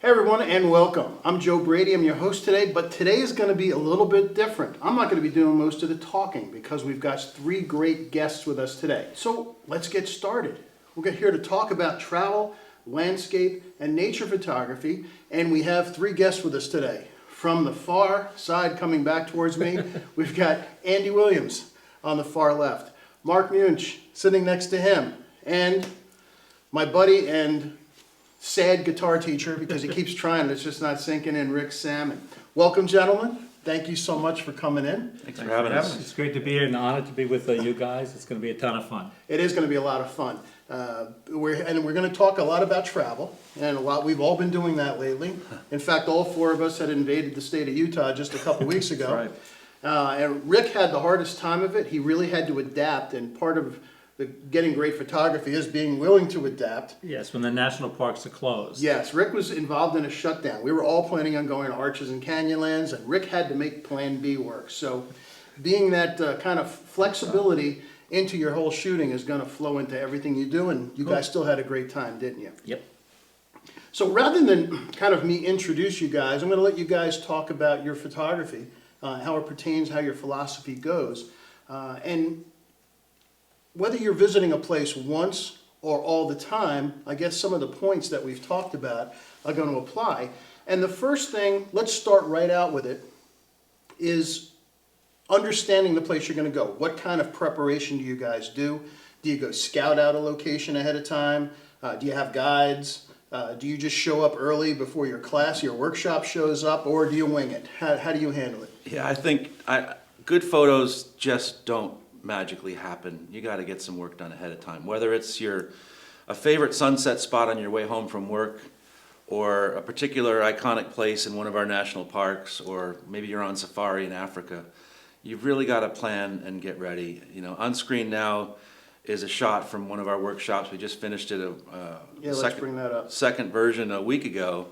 Hey everyone, and welcome. I'm Joe Brady, I'm your host today, but today is going to be a little bit different. I'm not going to be doing most of the talking because we've got three great guests with us today. So let's get started. We're here to talk about travel, landscape, and nature photography, and we have three guests with us today. From the far side coming back towards me, we've got Andy Williams on the far left, Marc Muench sitting next to him, and my buddy and sad guitar teacher, because he keeps trying, it's just not sinking in, Rick Sammon. Welcome, gentlemen. Thank you so much for coming in. Thanks for having us. It's great to be here and an honor to be with you guys. It's going to be a ton of fun. It is going to be a lot of fun. We're going to talk a lot about travel, and we've all been doing that lately. In fact, all four of us had invaded the state of Utah just a couple weeks ago. Right. And Rick had the hardest time of it. He really had to adapt, and part of getting great photography is being willing to adapt. Yes, when the national parks are closed. Yes, Rick was involved in a shutdown. We were all planning on going to Arches and Canyonlands, and Rick had to make Plan B work. So being that kind of flexibility into your whole shooting is going to flow into everything you do, and you guys still had a great time, didn't you? Yep. So rather than kind of me introduce you guys, I'm going to let you guys talk about your photography, how it pertains, how your philosophy goes, and whether you're visiting a place once or all the time, I guess some of the points that we've talked about are going to apply. And the first thing, let's start right out with it, is understanding the place you're going to go. What kind of preparation do you guys do? Do you go scout out a location ahead of time? Do you have guides? Do you just show up early before your class, your workshop shows up, or do you wing it? How do you handle it? Yeah, I think good photos just don't magically happen. You got to get some work done ahead of time. Whether it's a favorite sunset spot on your way home from work, or a particular iconic place in one of our national parks, or maybe you're on safari in Africa, you've really got to plan and get ready. You know, on screen now is a shot from one of our workshops. We just finished it Let's bring that up. second version a week ago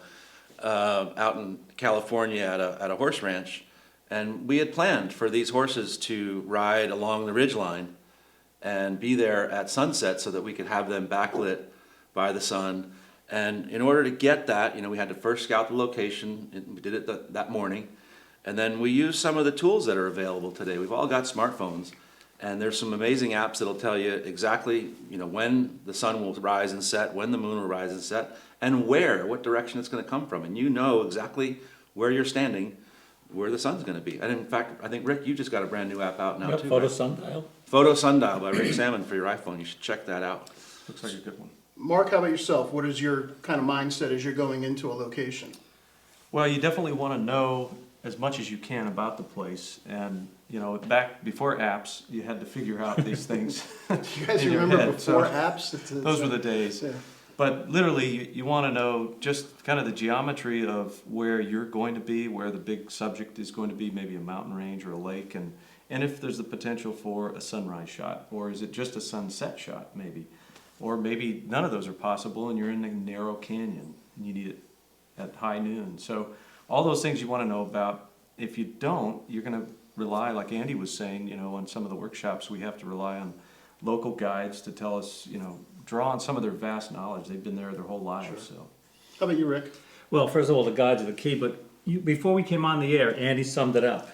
out in California at a horse ranch. And we had planned for these horses to ride along the ridgeline and be there at sunset so that we could have them backlit by the sun. And in order to get that, you know, we had to first scout the location, and we did it that morning. And then we used some of the tools that are available today. We've all got smartphones, and there's some amazing apps that'll tell you exactly, you know, when the sun will rise and set, when the moon will rise and set, and what direction it's going to come from. And you know exactly where you're standing, where the sun's going to be. And in fact, I think, Rick, you just got a brand new app out now, too. Photo right? Sundial. Photo Sundial by Rick Sammon for your iPhone. You should check that out. Looks like a good one. Mark, how about yourself? What is your kind of mindset as you're going into a location? Well, you definitely want to know as much as you can about the place. And, you know, back before apps, you had to figure out these things. You guys in your remember head. before So apps? those were the days. Yeah. But literally, you want to know just kind of the geometry of where you're going to be, where the big subject is going to be, maybe a mountain range or a lake, and if there's the potential for a sunrise shot, or is it just a sunset shot, maybe. Or maybe none of those are possible and you're in a narrow canyon and you need it at high noon. So all those things you want to know about. If you don't, you're going to rely, like Andy was saying, you know, on some of the workshops, we have to rely on local guides to tell us, you know, draw on some of their vast knowledge. They've been there their whole lives. Sure. So. How about you, Rick? Well, first of all, the guides are the key, but before we came on the air, Andy summed it up.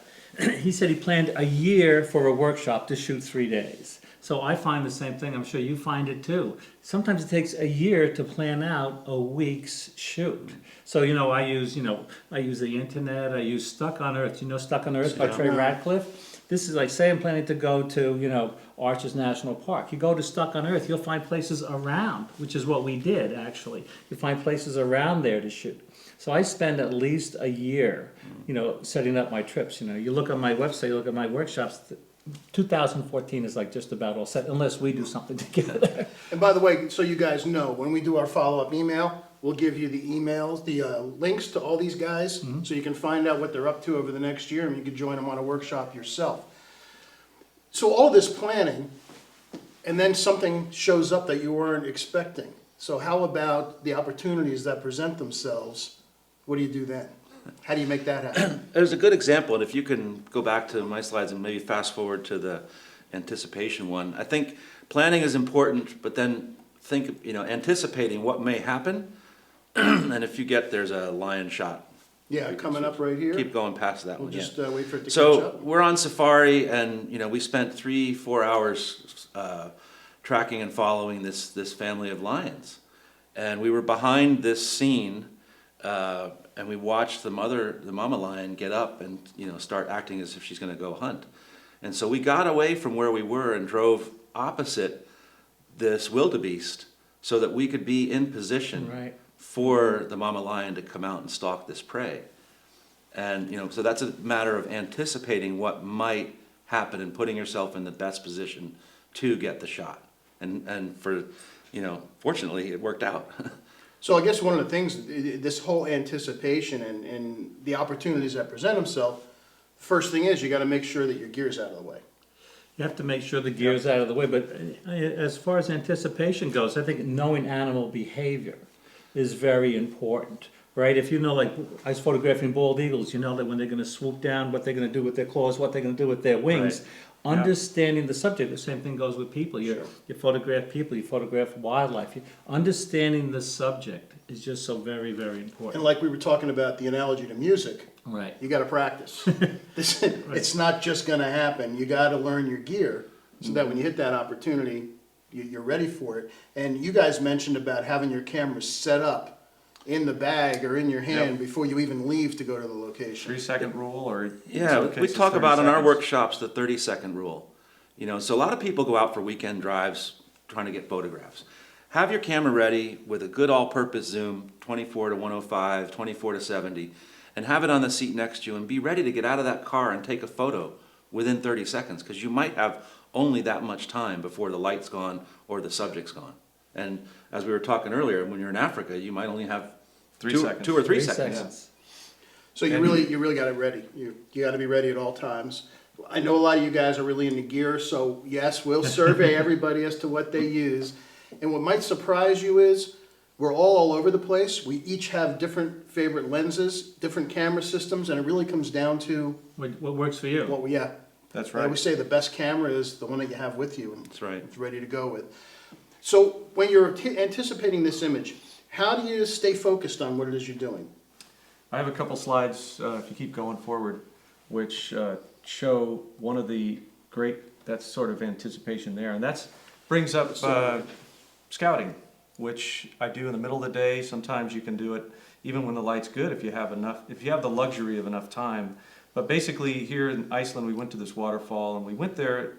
He said he planned a year for a workshop to shoot 3 days. So I find the same thing. I'm sure you find it too. Sometimes it takes a year to plan out a week's shoot. So, you know, I use the internet. I use Stuck on Earth. You know Stuck on Earth by Trey Ratcliffe? This is like, say I'm planning to go to, you know, Arches National Park. You go to Stuck on Earth, you'll find places around, which is what we did, actually. You find places around there to shoot. So I spend at least a year, you know, setting up my trips. You know, you look on my website, you look at my workshops, 2014 is like just about all set, unless we do something together. And by the way, so you guys know, when we do our follow-up email, we'll give you the emails, the links to all these guys, so you can find out what they're up to over the next year, and you can join them on a workshop yourself. So all this planning, and then something shows up that you weren't expecting. So how about the opportunities that present themselves? What do you do then? How do you make that happen? There's a good example, and if you can go back to my slides and maybe fast forward to the anticipation one. I think planning is important, but then think, you know, anticipating what may happen And if you get, there's a lion shot. Yeah, coming up right here. Keep going past that We'll one, yeah. just wait for it to catch So up. we're on safari, and we spent 3-4 hours tracking and following this family of lions, and we were behind this scene, and we watched the mama lion get up and start acting as if she's going to go hunt, and so we got away from where we were and drove opposite this wildebeest so that we could be in position Right. for the mama lion to come out and stalk this prey. And, so that's a matter of anticipating what might happen and putting yourself in the best position to get the shot. And for, fortunately, it worked out. So I guess one of the things, this whole anticipation and the opportunities that present themselves, first thing is you got to make sure that your gear's out of the way. You have to make sure the gear's out of the way, but as far as anticipation goes, I think knowing animal behavior is very important, right? If like I was photographing bald eagles, that when they're gonna swoop down, what they're gonna do with their claws, what they're gonna do with their wings. Right. Understanding the subject, the same thing goes with people. You photograph people, you photograph wildlife. Understanding the subject is just so very, very important. And like we were talking about the analogy to music, Right. you got to practice. It's not just going to happen. You got to learn your gear so that when you hit that opportunity, you're ready for it. And you guys mentioned about having your camera set up in the bag or in your hand before you even leave to go to the location. 3-second rule, or in Yeah, some we cases, talk 30 about in our seconds. workshops the 30-second rule. So a lot of people go out for weekend drives trying to get photographs. Have your camera ready with a good all-purpose zoom, 24 to 105, 24 to 70, and have it on the seat next to you and be ready to get out of that car and take a photo within 30 seconds, because you might have only that much time before the light's gone or the subject's gone. And as we were talking earlier, when you're in Africa, you might only have 3 seconds. 2 or 3 seconds. So you really got it ready. You got to be ready at all times. I know a lot of you guys are really into gear, so yes, we'll survey everybody as to what they use. And what might surprise you is we're all over the place. We each have different favorite lenses, different camera systems, and it really comes down to What works for you? what we That's I right. always say the best camera is the one that you have with you and That's right. it's ready to go with. So when you're anticipating this image, how do you stay focused on what it is you're doing? I have a couple slides, if you keep going forward, which show one of the that's sort of anticipation there. And that brings up scouting, which I do in the middle of the day. Sometimes you can do it even when the light's good if you have the luxury of enough time. But basically here in Iceland, we went to this waterfall, and we went there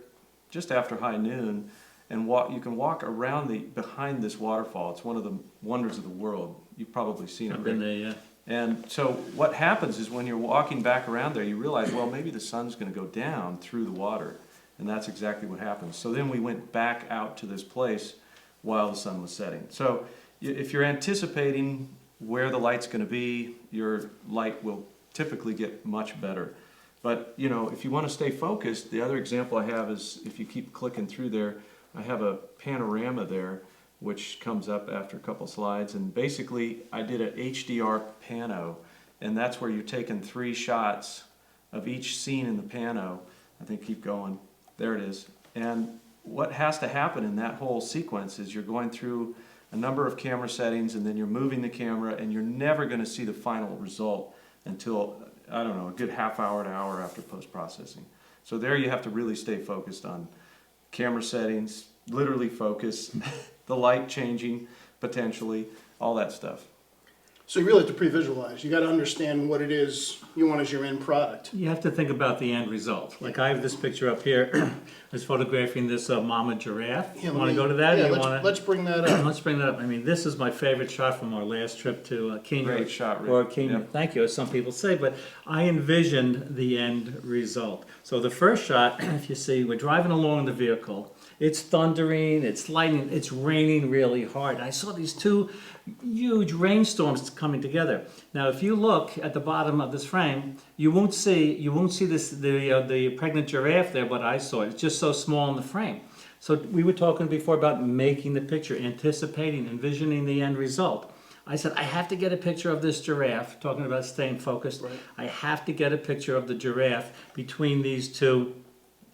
just after high noon, and you can walk around behind this waterfall. It's one of the wonders of the world. You've probably seen it. I've been Rick. there, yeah. And so what happens is when you're walking back around there, you realize, well, maybe the sun's going to go down through the water. And that's exactly what happens. So then we went back out to this place while the sun was setting. So if you're anticipating where the light's going to be, your light will typically get much better. But, if you want to stay focused, the other example I have is, if you keep clicking through there, I have a panorama there, which comes up after a couple slides. And basically, I did an HDR pano, and that's where you're taking 3 shots of each scene in the pano. I think keep going. There it is. And what has to happen in that whole sequence is you're going through a number of camera settings, and then you're moving the camera, and you're never going to see the final result until, I don't know, a good half hour to hour after post-processing. So there you have to really stay focused on camera settings, literally focus, the light changing potentially, all that stuff. So you really have to pre-visualize. You got to understand what it is you want as your end product. You have to think about the end result. Like I have this picture up here. I was photographing this mama giraffe. Yeah, You want to go to that? Yeah, Or you wanna... let's bring that up. Let's bring that up. I mean, this is my favorite shot from our last trip to Kenya. Great shot, Rick. Or Kenya. Yep. Thank you, as some people say. But I envisioned the end result. So the first shot, if you see, we're driving along the vehicle. It's thundering, it's lightning, it's raining really hard. I saw these 2 huge rainstorms coming together. Now, if you look at the bottom of this frame, you won't see the pregnant giraffe there, but I saw it. It's just so small in the frame. So we were talking before about making the picture, anticipating, envisioning the end result. I said, I have to get a picture of this giraffe, talking about staying focused. Right. I have to get a picture of the giraffe between these 2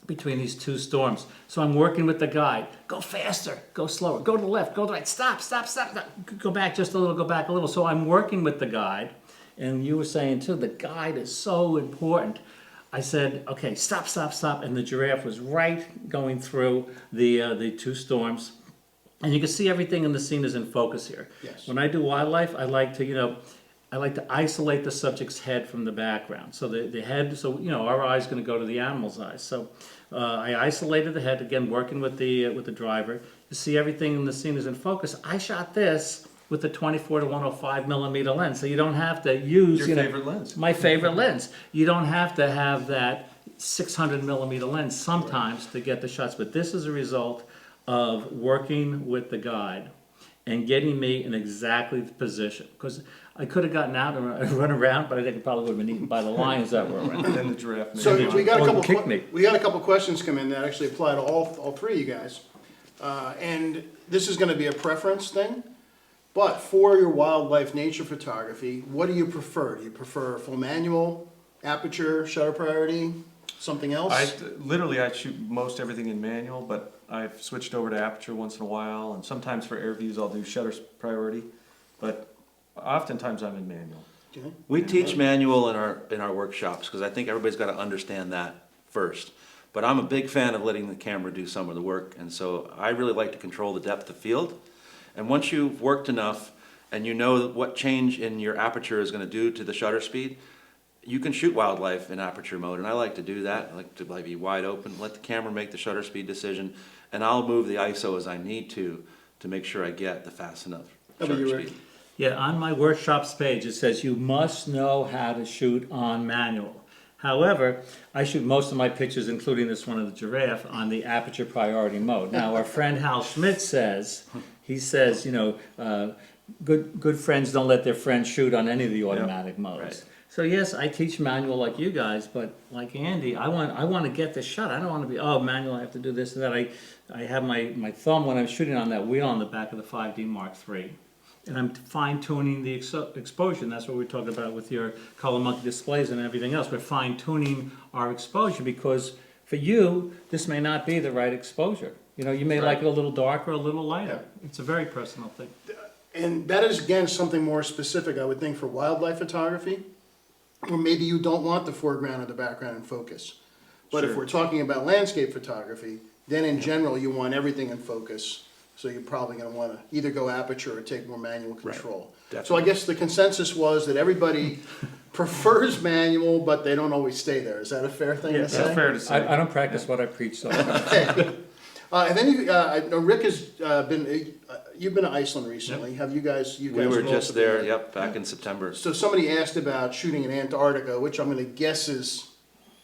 between these two storms. So I'm working with the guide. Go faster, go slower, go to the left, go to the right, stop, stop, stop, stop. Go back just a little, go back a little. So I'm working with the guide. And you were saying too, the guide is so important. I said, okay, stop, stop, stop. And the giraffe was right going through the two storms. And you can see everything in the scene is in focus here. Yes. When I do wildlife, I like to, I like to isolate the subject's head from the background. So the head, so, our eye's gonna go to the animal's eyes. So I isolated the head, again, working with the driver. You see everything in the scene is in focus. I shot this with a 24 to 105 millimeter lens. So you don't have to use, Your favorite lens. my favorite lens. You don't have to have that 600 millimeter lens sometimes to get the shots. But this is a result of working with the guide and getting me in exactly the position. Because I could have gotten out and run around, but I think I probably would have been eaten by the lions that were around. Then the giraffe. So maybe. we got a Or couple. kick me. We got a couple questions come in that actually apply to all three of you guys, and this is going to be a preference thing. But for your wildlife nature photography, what do you prefer? Do you prefer full manual, aperture, shutter priority, something else? I shoot most everything in manual, but I've switched over to aperture once in a while, and sometimes for air views I'll do shutter priority, but oftentimes I'm in manual. Okay. We teach manual in our workshops, because I think everybody's got to understand that first. But I'm a big fan of letting the camera do some of the work, and so I really like to control the depth of field. And once you've worked enough and you know what change in your aperture is going to do to the shutter speed, you can shoot wildlife in aperture mode, and I like to do that. I like to be wide open, let the camera make the shutter speed decision, and I'll move the ISO as I need to make sure I get the fast enough How about shutter you, Rick? speed. Yeah, on my workshops page, it says you must know how to shoot on manual. However, I shoot most of my pictures, including this one of the giraffe, on the aperture priority mode. Now, our friend Hal Schmidt says, good friends don't let their friends shoot on any of the automatic modes. right. So yes, I teach manual like you guys, but like Andy, I want to get the shot. I don't want to be, manual, I have to do this and that. I have my thumb when I'm shooting on that wheel on the back of the 5D Mark III. And I'm fine-tuning the exposure, and that's what we're talking about with your color monkey displays and everything else. We're fine-tuning our exposure because for you, this may not be the right exposure. You may like it a little darker, a little lighter. It's a very personal thing. And that is, again, something more specific, I would think, for wildlife photography, or maybe you don't want the foreground or the background in focus. But if Sure. we're talking about landscape photography, then in general, you want everything in focus. So you're probably going to want to either go aperture or take more manual control. So I Definitely. guess the consensus was that everybody prefers manual, but they don't always stay there. Is that a fair thing to say? That's fair to say. I don't practice what I preach, so. And then I know Rick has you've been to Iceland recently. Have you guys? We were both just been there, yep, back in September. So somebody asked about shooting in Antarctica, which I'm going to guess is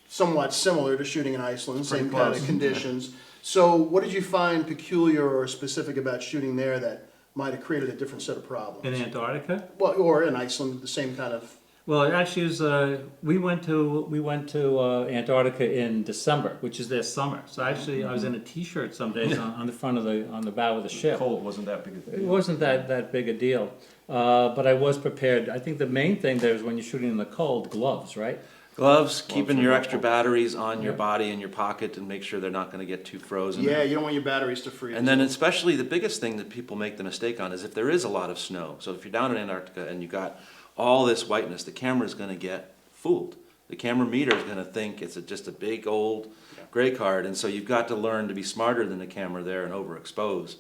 somewhat similar to shooting in Iceland, same Pretty kind of close. conditions. So what did you find peculiar or specific about shooting there that might have created a different set of problems? In Antarctica? Well, or in Iceland, the same kind of. Well, it actually was. We went to Antarctica in December, which is their summer. So actually, I was in a T-shirt some days on the front of on the bow of the ship. Cold wasn't that big a It deal. wasn't that big a deal, but I was prepared. I think the main thing there is when you're shooting in the cold, gloves, right? Gloves, keeping are your helpful. extra batteries on your Yeah. body in your pocket and make sure they're not going to get too frozen. Yeah, you don't want your batteries to freeze. And then especially the biggest thing that people make the mistake on is if there is a lot of snow. So if you're down in Antarctica and you got all this whiteness, the camera's going to get fooled. The camera meter is going to think it's just a big old gray card. And so you've got to learn to be smarter than the camera there and overexpose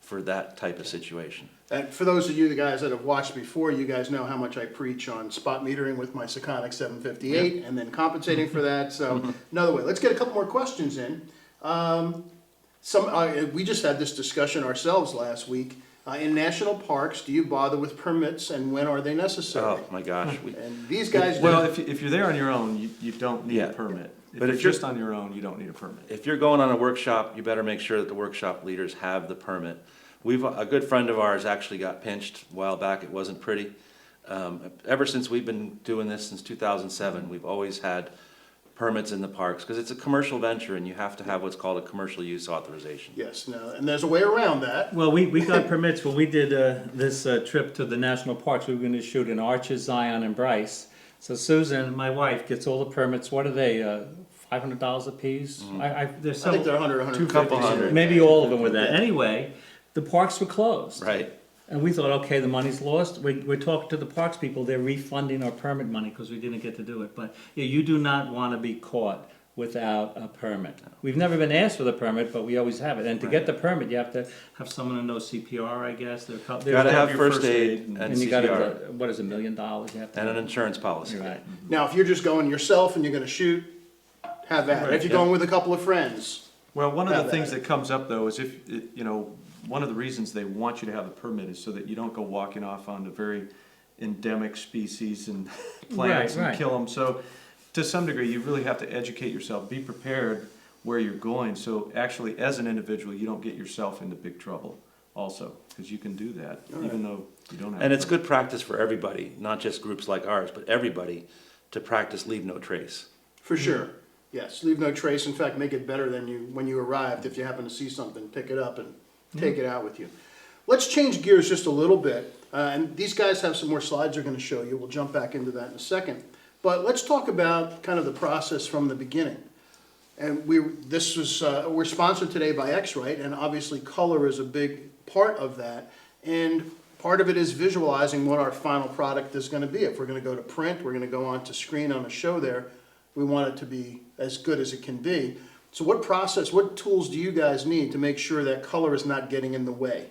for that type of situation. And for those of you, the guys that have watched before, you guys know how much I preach on spot metering with my Sekonic 758 and then compensating for that. So another way. Let's get a couple more questions in. We just had this discussion ourselves last week. In national parks, do you bother with permits and when are they necessary? Oh my gosh. And these guys do. Well, if you're there on your own, you don't need Yeah. a permit. But But if if you're- you're just on your own, you don't need a permit. If you're going on a workshop, you better make sure that the workshop leaders have the permit. A good friend of ours actually got pinched a while back. It wasn't pretty. Ever since we've been doing this since 2007, we've always had permits in the parks because it's a commercial venture and you have to have what's called a commercial use authorization. Yes, no, and there's a way around that. Well, we got permits when we did this trip to the national parks. We were going to shoot in Arches, Zion, and Bryce. So Susan, my wife, gets all the permits. What are they? $500 a piece. There's I think they're some, 100, 150. Couple hundred. maybe all of them were that. Yeah. Anyway, the parks were closed. Right. And we thought, okay, the money's lost. We're talking to the parks people, they're refunding our permit money because we didn't get to do it. But yeah, you do not want to be caught without a permit. We've never been asked for the permit, but we always have it. And to get the permit, you have to have someone who knows CPR, I guess. You gotta have your first first aid aid and And you got CPR, to, what is it, $1 million you have to and an have? insurance policy. You're right. Now, if you're just going yourself and you're gonna shoot, have that. Right, If you're yeah. going with a couple of friends, Well, one of Have the things that. that comes up though is if, you know, one of the reasons they want you to have a permit is so that you don't go walking off onto very endemic species and plants Right, right. and kill them. So to some degree, you really have to educate yourself, be prepared where you're going. So actually, as an individual, you don't get yourself into big trouble also, because you can do that, even though you don't have. And a it's permit. good practice for everybody, not just groups like ours, but everybody, to practice leave no trace. for sure. Yes, leave no trace. In fact, make it better than when you arrived. If you happen to see something, pick it up and take it out with you. Let's change gears just a little bit. And these guys have some more slides they're going to show you. We'll jump back into that in a second. But let's talk about kind of the process from the beginning. And we're sponsored today by X-Rite, and obviously color is a big part of that. And part of it is visualizing what our final product is going to be. If we're going to go to print, we're going to go on to screen on a show there, we want it to be as good as it can be. So what tools do you guys need to make sure that color is not getting in the way?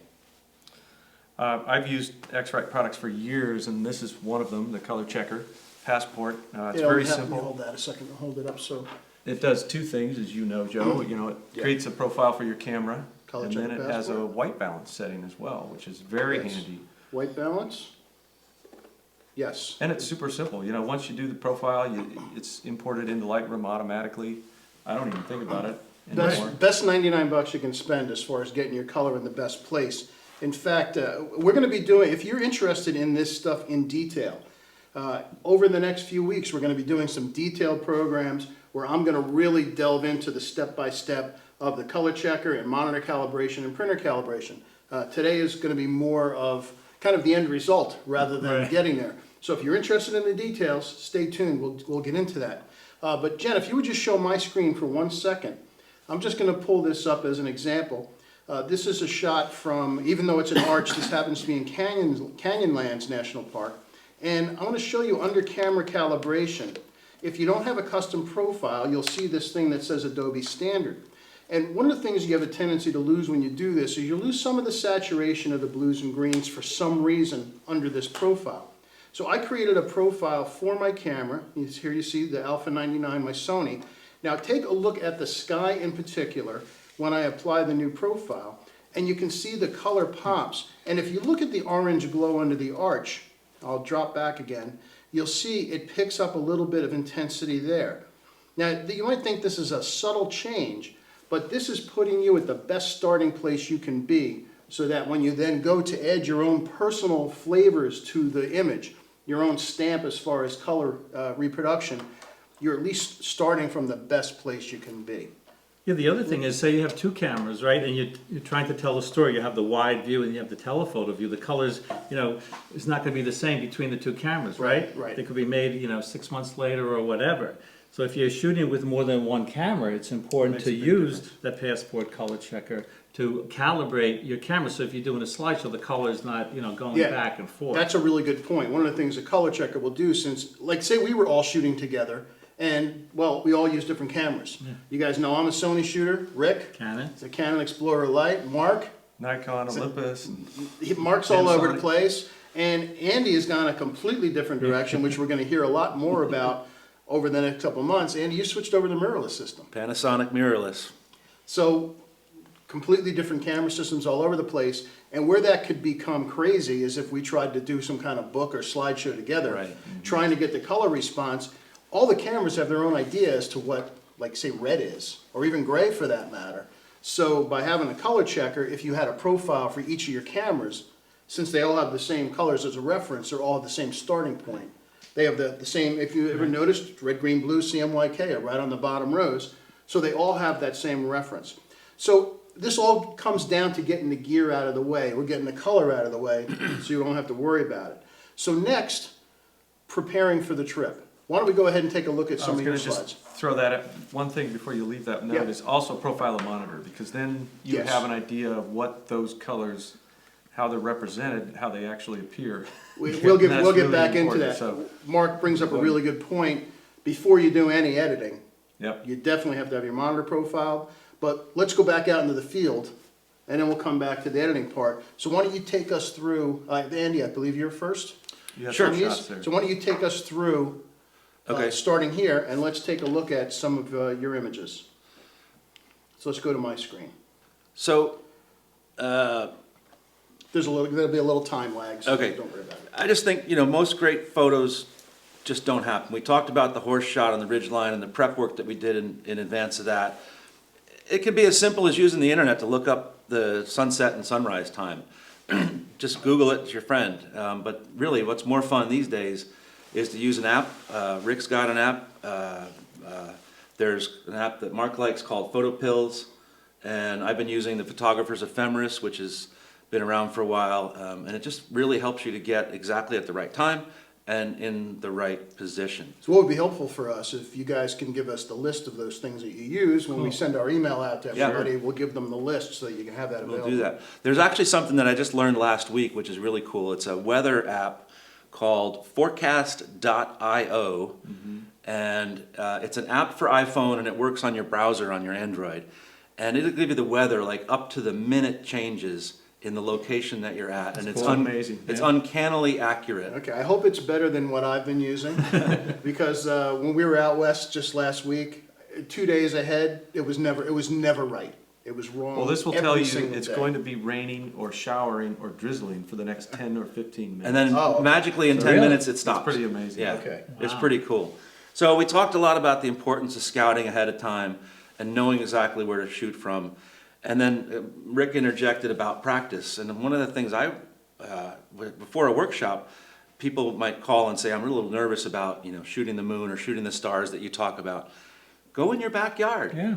I've used X-Rite products for years, and this is one of them, the color checker, Passport. It's very simple. Hold that a second, hold it up so. It does two things, as you know, Joe. You know, it Yeah. creates a profile for your camera, Color and checker then it has a Passport. white balance setting as well, which is very Yes. handy. White balance? Yes. And it's super simple. You know, once you do the profile, it's imported into Lightroom automatically. I don't even think about it anymore. Best $99 you can spend as far as getting your color in the best place. In fact, we're going to be doing, if you're interested in this stuff in detail, over the next few weeks, we're going to be doing some detailed programs where I'm going to really delve into the step-by-step of the color checker and monitor calibration and printer calibration. Today is going to be more of kind of the end result rather than Right. getting there. So if you're interested in the details, stay tuned. We'll get into that. But Jen, if you would just show my screen for 1 second. I'm just going to pull this up as an example. This is a shot from, even though it's an arch, this happens to be in Canyonlands National Park. And I want to show you under camera calibration. If you don't have a custom profile, you'll see this thing that says Adobe Standard. And one of the things you have a tendency to lose when you do this is you lose some of the saturation of the blues and greens for some reason under this profile. So I created a profile for my camera. Here you see the Alpha 99, my Sony. Now take a look at the sky in particular when I apply the new profile, and you can see the color pops. And if you look at the orange glow under the arch, I'll drop back again, you'll see it picks up a little bit of intensity there. Now you might think this is a subtle change, but this is putting you at the best starting place you can be so that when you then go to add your own personal flavors to the image, your own stamp as far as color reproduction, you're at least starting from the best place you can be. Yeah, the other thing is, say you have two cameras, right, and you're trying to tell a story. You have the wide view and you have the telephoto view. The colors, you know, it's not going to be the same between the two cameras, right? Right. They could be made, 6 months later or whatever. So if you're shooting with more than one camera, it's important Makes to a big use difference. that Passport color checker to calibrate your camera. So if you're doing a slideshow, the color is not, going Yeah, back and forth. That's a really good point. One of the things a color checker will do, since, like, say we were all shooting together, and, well, we all use different cameras. You guys know I'm a Sony shooter. Rick, Canon. it's a Canon Explorer Lite. Mark, Nikon, Olympus, and Mark's all over the Panasonic. place. And Andy has gone a completely different direction, which we're going to hear a lot more about over the next couple of months. Andy, you switched over to the mirrorless system. Panasonic mirrorless. So completely different camera systems all over the place. And where that could become crazy is if we tried to do some kind of book or slideshow together, Right. trying to get the color response. All the cameras have their own idea as to what, like, say, red is, or even gray for that matter. So by having a color checker, if you had a profile for each of your cameras, since they all have the same colors as a reference, they're all at the same starting point. They have the same, if you ever noticed, red, green, blue, CMYK are right on the bottom rows. So they all have that same reference. So this all comes down to getting the gear out of the way. We're getting the color out of the way so you don't have to worry about it. So next, preparing for the trip. why don't we go ahead and take a look at I some was of your gonna slides? just throw that out, one thing before you leave that note Yeah. is also profile a monitor, because then you Yes. have an idea of what those colors, how they're represented, how they actually appear. We'll get That's back really into important, that. so- Mark brings up a really good point. Before you do any editing, Yep, you definitely have to have your monitor profiled. But let's go back out into the field, and then we'll come back to the editing part. So why don't you take us through, Andy, I believe you're first? you have Sure. some on these? shots there. So why don't you take us through, Okay. starting here, and let's take a look at some of your images. So let's go to my screen. So, There'll be a little time lag, so Okay. don't worry about it. I just think, most great photos just don't happen. We talked about the horse shot on the ridgeline and the prep work that we did in advance of that. It can be as simple as using the internet to look up the sunset and sunrise time. Just Google it, it's your friend. But really, what's more fun these days is to use an app. Rick's got an app. There's an app that Mark likes called Photo Pills. And I've been using the Photographer's Ephemeris, which has been around for a while. And it just really helps you to get exactly at the right time and in the right position. So what would be helpful for us, if you guys can give us the list of those things that you use, when we send our email out to Yeah. everybody, we'll give them the list so that you can have that available. We'll do that. There's actually something that I just learned last week, which is really cool. It's a weather app called Forecast.io, and it's an app for iPhone, and it works on your browser on your Android. And it'll give you the weather, like up to the minute changes in the location that you're at, and it's cool. Amazing, It's yeah. uncannily accurate. Okay, I hope it's better than what I've been using, because when we were out west just last week, 2 days ahead, it was never right. It was wrong. Well, this will every tell you single it's day. going to be raining or showering or drizzling for the next 10 or 15 minutes. And then Oh. magically in 10 Really? minutes it stops. pretty amazing. Yeah, Okay. it's Wow. pretty cool. So we talked a lot about the importance of scouting ahead of time and knowing exactly where to shoot from. And then Rick interjected about practice. And one of the things before a workshop, people might call and say, I'm a little nervous about, shooting the moon or shooting the stars that you talk about. Go in your backyard. Yeah.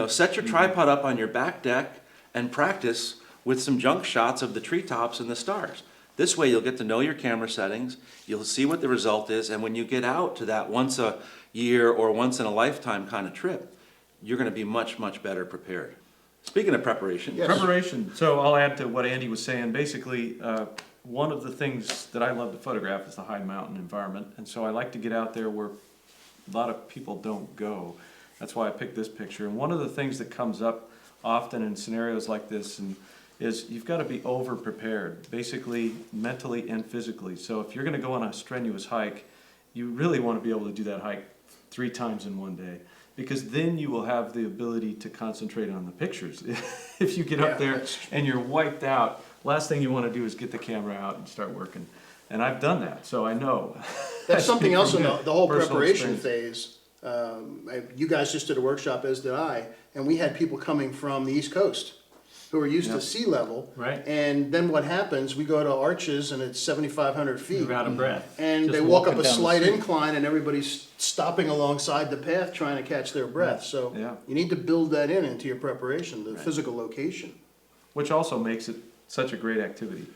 Set your tripod up on your back deck and practice with some junk shots of the treetops and the stars. This way you'll get to know your camera settings, you'll see what the result is, and when you get out to that once a year or once in a lifetime kind of trip, you're going to be much, much better prepared. Speaking of preparation, Yes. Preparation. So I'll add to what Andy was saying. Basically, one of the things that I love to photograph is the high mountain environment. And so I like to get out there where a lot of people don't go. That's why I picked this picture. And one of the things that comes up often in scenarios like this is you've got to be over prepared, basically mentally and physically. So if you're going to go on a strenuous hike, you really want to be able to do that hike 3 times in one day, because then you will have the ability to concentrate on the pictures. If you get Yeah, up there that's true. and you're wiped out, last thing you want to do is get the camera out and start working. And I've done that, so I know. That's something else in the whole personal preparation experience. phase. You guys just did a workshop, as did I, and we had people coming from the East Coast who are used to Yep. sea level. Right. And then what happens, we go to Arches and it's 7,500 feet. You're out of breath. And Just they walk up walking a down the slight street. incline and everybody's stopping alongside the path trying to catch their breath. So Yeah. you need to build that into your preparation, the physical location. Which also makes it such a great activity.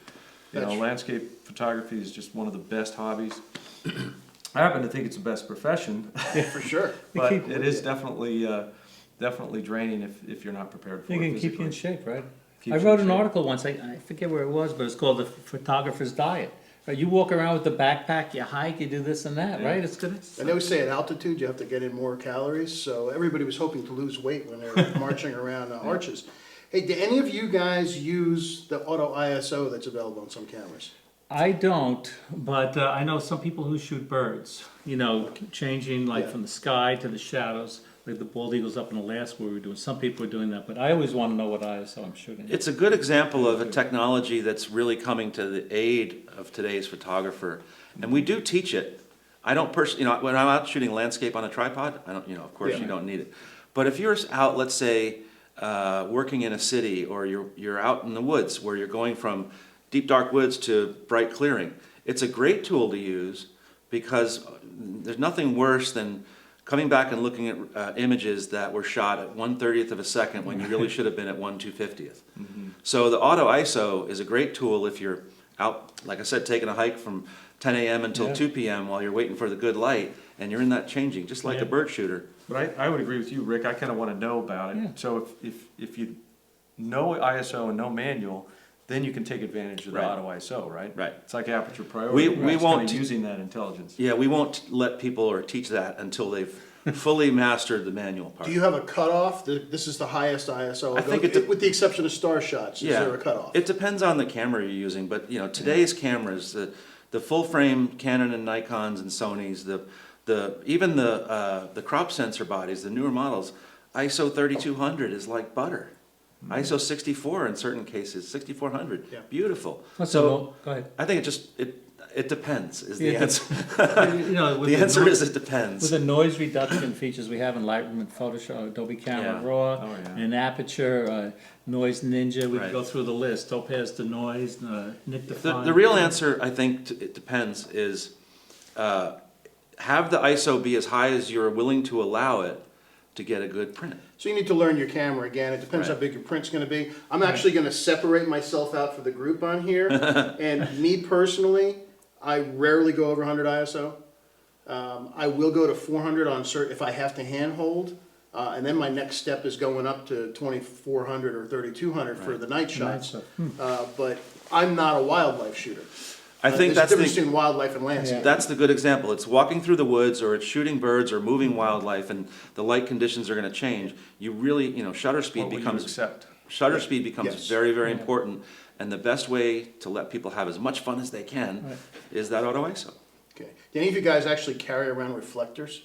That's true. Landscape photography is just one of the best hobbies. I happen to think it's the best profession, For sure. but keep- it is definitely draining if you're not prepared for It it can keep you in physically. shape, right? Keeps I you wrote in an shape. article once, I forget where it was, but it's called The Photographer's Diet. Right, you walk around with the backpack, you hike, you do this and that, Yeah. right? It's good. And they always say at altitude, you have to get in more calories, so everybody was hoping to lose weight when they were marching around Arches. Hey, do any of you guys use the auto ISO that's available on some cameras? I don't, but I know some people who shoot birds, changing like Yeah. from the sky to the shadows, like the bald eagles up in Alaska where we were doing. Some people are doing that, but I always want to know what ISO I'm shooting. it's a good example of a technology that's really coming to the aid of today's photographer. And we do teach it. I don't personally, when I'm out shooting landscape on a tripod, I don't, of course Yeah. you don't need it. But if you're out, let's say, working in a city, or you're out in the woods where you're going from deep dark woods to bright clearing, it's a great tool to use, because there's nothing worse than coming back and looking at images that were shot at 1/30th of a second when you really should have been at 1/250th. So the auto ISO is a great tool if you're out, like I said, taking a hike from 10 a.m. until Yeah. 2 p.m. while you're waiting for the good light, and you're in that changing, just like Yeah. a bird shooter. But I would agree with you, Rick. I kind of want to know about it. Yeah. So if you know ISO and no manual, then you can take advantage of the Right. auto ISO, right? Right. It's like aperture priority. We It's kinda won't- using that intelligence. Yeah, we won't let people or teach that until they've fully mastered the manual part. Do you have a cutoff? This is the highest ISO, I think it with the exception of star shots. Is Yeah. there a cutoff? It depends on the camera you're using, but you know, today's cameras, the full frame Canon and Nikons and Sonys, even the crop sensor bodies, the newer models, ISO 3200 is like butter. ISO 64 in certain cases, 6400, Yeah. beautiful. What's So go ahead. I think it depends is the Yeah. answer. You know, with The answer no- is it With depends. the noise reduction features we have in Lightroom and Photoshop, Adobe Camera Yeah. Raw, Oh, yeah. and Aperture, Noise Ninja, we Right. can go through the list. Topaz to noise, Nick The real answer, I think, it depends, is have the ISO be as high as you're willing to allow it to get a good print. So you need to learn your camera again. It depends how Right. big your print's gonna be. I'm actually gonna separate myself out for the group on here. And me personally, I rarely go over 100 ISO. I will go to 400 on certain, if I have to handhold. And then my next step is going up to 2400 or 3200 for Right. the night shots. stuff. But I'm not a wildlife shooter. I think There's that's a difference the, between wildlife and landscape. that's the good example. It's walking through the woods or it's shooting birds or moving wildlife and the light conditions are gonna change. You really, you know, shutter speed What would you becomes accept? Shutter Yeah. speed becomes Yes. very, very Yeah. important, and the best way to let people have as much fun as they can Right. is that auto ISO. Okay. Do any of you guys actually carry around reflectors?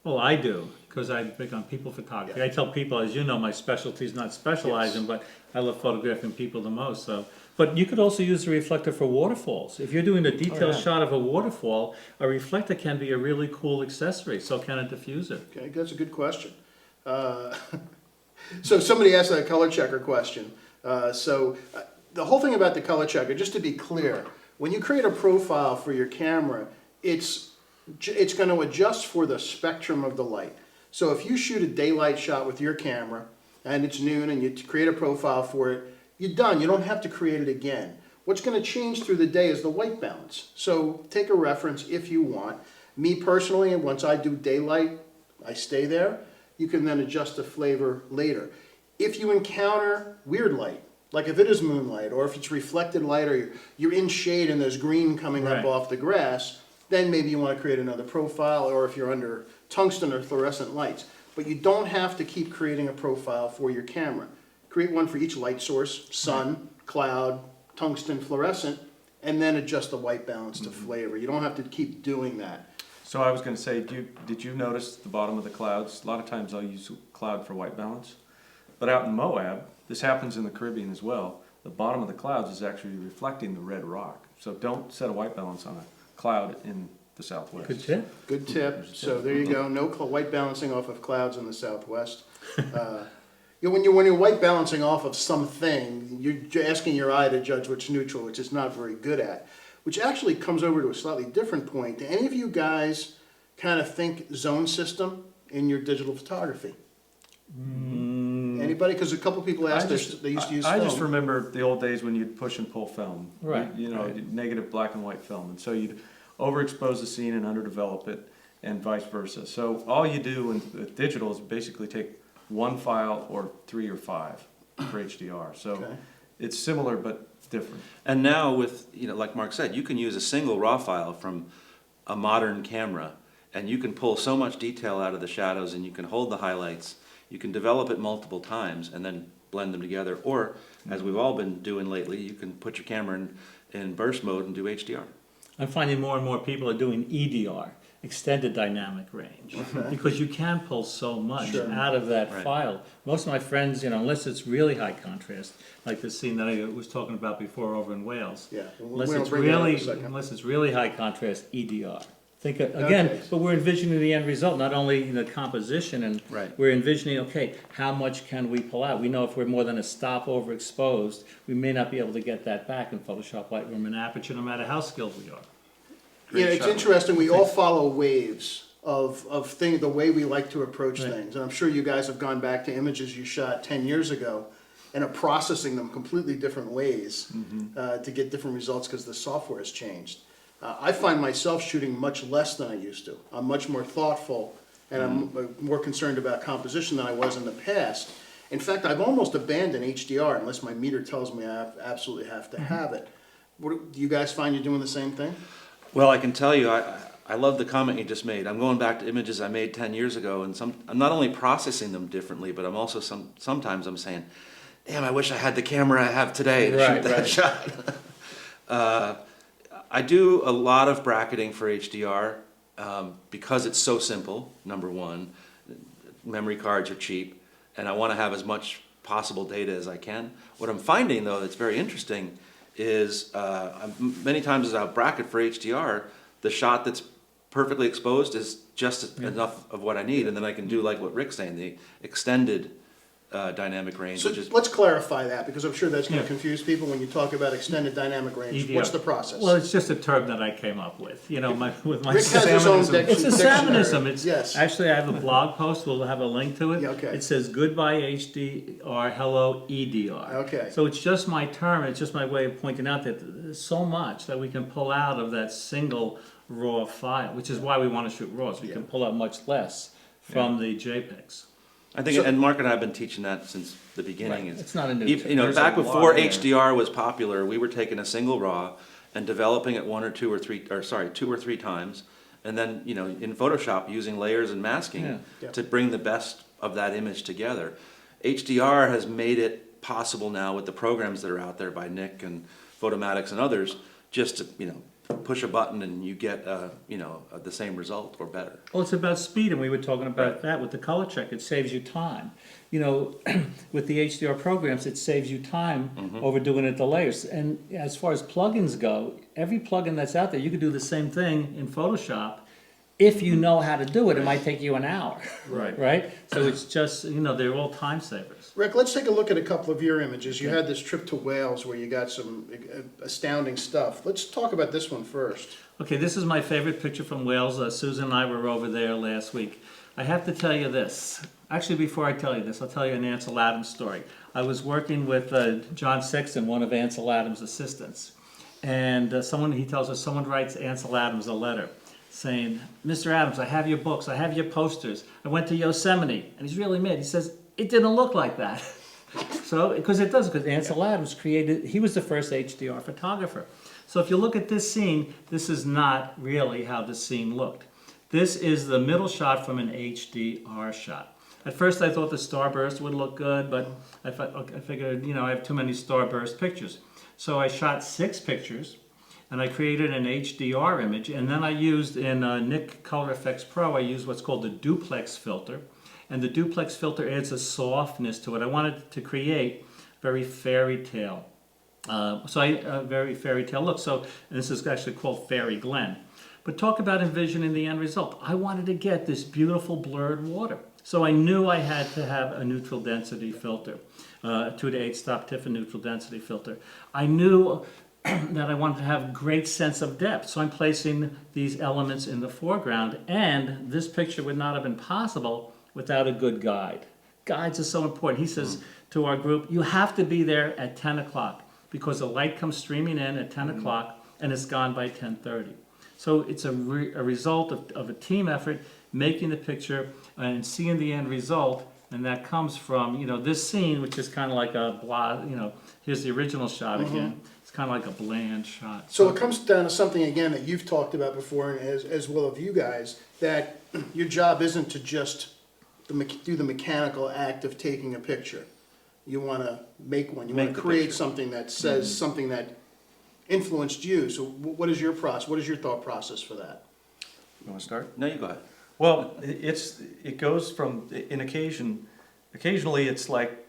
Well, I do, because I'm big on people photography. Yeah. I tell people, as you know, my specialty is not specializing, Yes. but I love photographing people the most, so. But you could also use the reflector for waterfalls. If you're doing a detailed yeah. shot of a waterfall, a reflector can be a really cool accessory, so can a diffuser. Okay, that's a good question. So somebody asked that color checker question. The whole thing about the color checker, just to be clear, when you create a profile for your camera, it's going to adjust for the spectrum of the light. So if you shoot a daylight shot with your camera and it's noon and you create a profile for it, you're done. You don't have to create it again. What's going to change through the day is the white balance. So take a reference if you want. Me personally, once I do daylight, I stay there. You can then adjust the flavor later. If you encounter weird light, like if it is moonlight or if it's reflected light or you're in shade and there's green coming up Right. off the grass, then maybe you want to create another profile, or if you're under tungsten or fluorescent lights. But you don't have to keep creating a profile for your camera. Create one for each light source, sun, cloud, tungsten, fluorescent, and then adjust the white balance to flavor. You don't have to keep doing that. So I was going to say, did you notice the bottom of the clouds? A lot of times I'll use cloud for white balance. But out in Moab, this happens in the Caribbean as well, the bottom of the clouds is actually reflecting the red rock. So don't set a white balance on a cloud in the southwest. Good tip. Good tip. So there you go. No white balancing off of clouds in the southwest. When you're white balancing off of something, you're asking your eye to judge what's neutral, which it's not very good at. Which actually comes over to a slightly different point. Do any of you guys kind of think zone system in your digital photography? Anybody? Because a couple people asked us, they used to use I film. just remember the old days when you'd push and pull film. Right, You know, negative black and white film. And so you'd overexpose the scene and underdevelop it and vice versa. So all you do with digital is basically take one file or 3 or 5 for HDR. So Okay. it's similar but different. And now with, you know, like Mark said, you can use a single RAW file from a modern camera and you can pull so much detail out of the shadows and you can hold the highlights. You can develop it multiple times and then blend them together. Or, as we've all been doing lately, you can put your camera in burst mode and do HDR. I'm finding more and more people are doing EDR, extended dynamic range, because you can pull so much Sure. out of that Right. file. Most of my friends, you know, unless it's really high contrast, like the scene that I was talking about before over in Wales. Yeah. Unless We'll it's bring that up in a really, second. unless it's really high contrast, EDR. Think again, Okay. but we're envisioning the end result, not only the composition, and Right. we're envisioning, okay, how much can we pull out? We know if we're more than a stop overexposed, we may not be able to get that back in Photoshop, Lightroom, and Aperture, no matter how skilled we are. Yeah, it's shot. interesting. We all follow waves of the way we like to approach Right. things. And I'm sure you guys have gone back to images you shot 10 years ago and are processing them completely different ways to get different results because the software has changed. I find myself shooting much less than I used to. I'm much more thoughtful, and I'm more concerned about composition than I was in the past. In fact, I've almost abandoned HDR unless my meter tells me I absolutely have to have it. Do you guys find you're doing the same thing? Well, I can tell you, I love the comment you just made. I'm going back to images I made 10 years ago, and I'm not only processing them differently, but I'm also sometimes I'm saying, damn, I wish I had the camera I have today to shoot that shot. I do a lot of bracketing for HDR because it's so simple, number one. Memory cards are cheap, and I want to have as much possible data as I can. What I'm finding, though, that's very interesting is many times as I bracket for HDR, the shot that's perfectly exposed is just enough of what I need, and then I can do like what Rick's saying, the extended dynamic range. So Which is, let's clarify that, because I'm sure that's going to Yeah. confuse people when you talk about extended dynamic range. EDR. What's the process? Well, it's just a term that I came up with, with my Rick has his own Sammonism. It's a dictionary. Sammonism. It's Yes. actually, I have a blog post. We'll have a link to it. Yeah, okay. It says goodbye HDR, hello EDR. Okay. So it's just my term. It's just my way of pointing out that there's so much that we can pull out of that single raw file, which is why we want to shoot RAWs. We can pull out much less from the JPEGs. I think, and Mark and I have been teaching that since the beginning. Right. It's not a new You know, There's back a before lot there. HDR was popular, we were taking a single RAW and developing it two or three times, and then in Photoshop using layers and masking Yeah. to bring the best of that image together. HDR has made it possible now with the programs that are out there by Nick and Photomatics and others, just to push a button and you get the same result or better. Well, it's about speed, and we were talking about that with the color check. It saves you time. With the HDR programs, it saves you time over doing it the layers. And as far as plugins go, every plugin that's out there, you could do the same thing in Photoshop. If you know how to do it, it might take you an hour. Right. Right? So it's just, they're all time savers. Rick, let's take a look at a couple of your images. You had this trip to Wales where you got some astounding stuff. Let's talk about this one first. Okay, this is my favorite picture from Wales. Susan and I were over there last week. I have to tell you this. Actually, before I tell you this, I'll tell you an Ansel Adams story. I was working with John Sexton, one of Ansel Adams' assistants. And he tells us someone writes Ansel Adams a letter saying, Mr. Adams, I have your books, I have your posters. I went to Yosemite. And he's really mad. He says, it didn't look like that. So, because it does, because Ansel Adams he was the first HDR photographer. So if you look at this scene, this is not really how the scene looked. This is the middle shot from an HDR shot. At first I thought the starburst would look good, but I figured, I have too many starburst pictures. So I shot 6 pictures, and I created an HDR image, and then I used in Nik Color Effects Pro, I used what's called the duplex filter. And the duplex filter adds a softness to it. I wanted to create very fairy tale. Very fairy tale look. So, and this is actually called Fairy Glen. But talk about envisioning the end result. I wanted to get this beautiful blurred water. So I knew I had to have a neutral density filter, 2 to 8 stop Tiffin neutral density filter. I knew that I wanted to have great sense of depth. So I'm placing these elements in the foreground, and this picture would not have been possible without a good guide. Guides are so important. He says to our group, you have to be there at 10 o'clock because the light comes streaming in at 10 o'clock and it's gone by 10:30. So it's a result of a team effort, making the picture and seeing the end result, and that comes from, this scene, which is kind of like a blah, here's the original shot again. It's kind of like a bland shot. So it comes down to something, again, that you've talked about before, and as well of you guys, that your job isn't to just do the mechanical act of taking a picture. You want to make one. You want to create something that says something that influenced you. So what is your process? What is your thought process for that? You want to start? No, you go ahead. Well, it goes from, occasionally it's like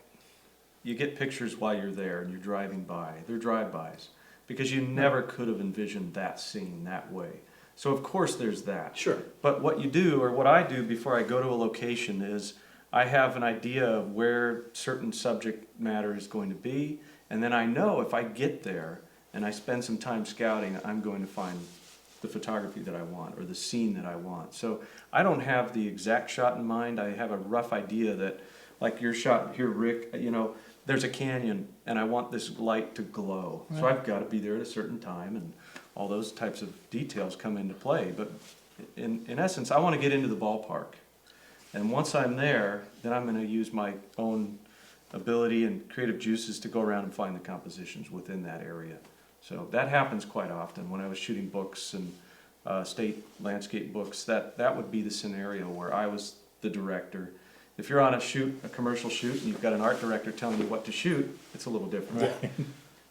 you get pictures while you're there and you're driving by. They're drive-bys because you never could have envisioned that scene that way. So of course there's that. Sure. But what you do, or what I do before I go to a location is I have an idea of where certain subject matter is going to be, and then I know if I get there and I spend some time scouting, I'm going to find the photography that I want or the scene that I want. So I don't have the exact shot in mind. I have a rough idea that, like your shot here, Rick, there's a canyon and I want this light to glow. So I've got to be there at a certain time, and all those types of details come into play. But in essence, I want to get into the ballpark. And once I'm there, then I'm going to use my own ability and creative juices to go around and find the compositions within that area. So that happens quite often. When I was shooting books and state landscape books, that would be the scenario where I was the director. If you're on a shoot, a commercial shoot, and you've got an art director telling you what to shoot, it's a little different. Yeah.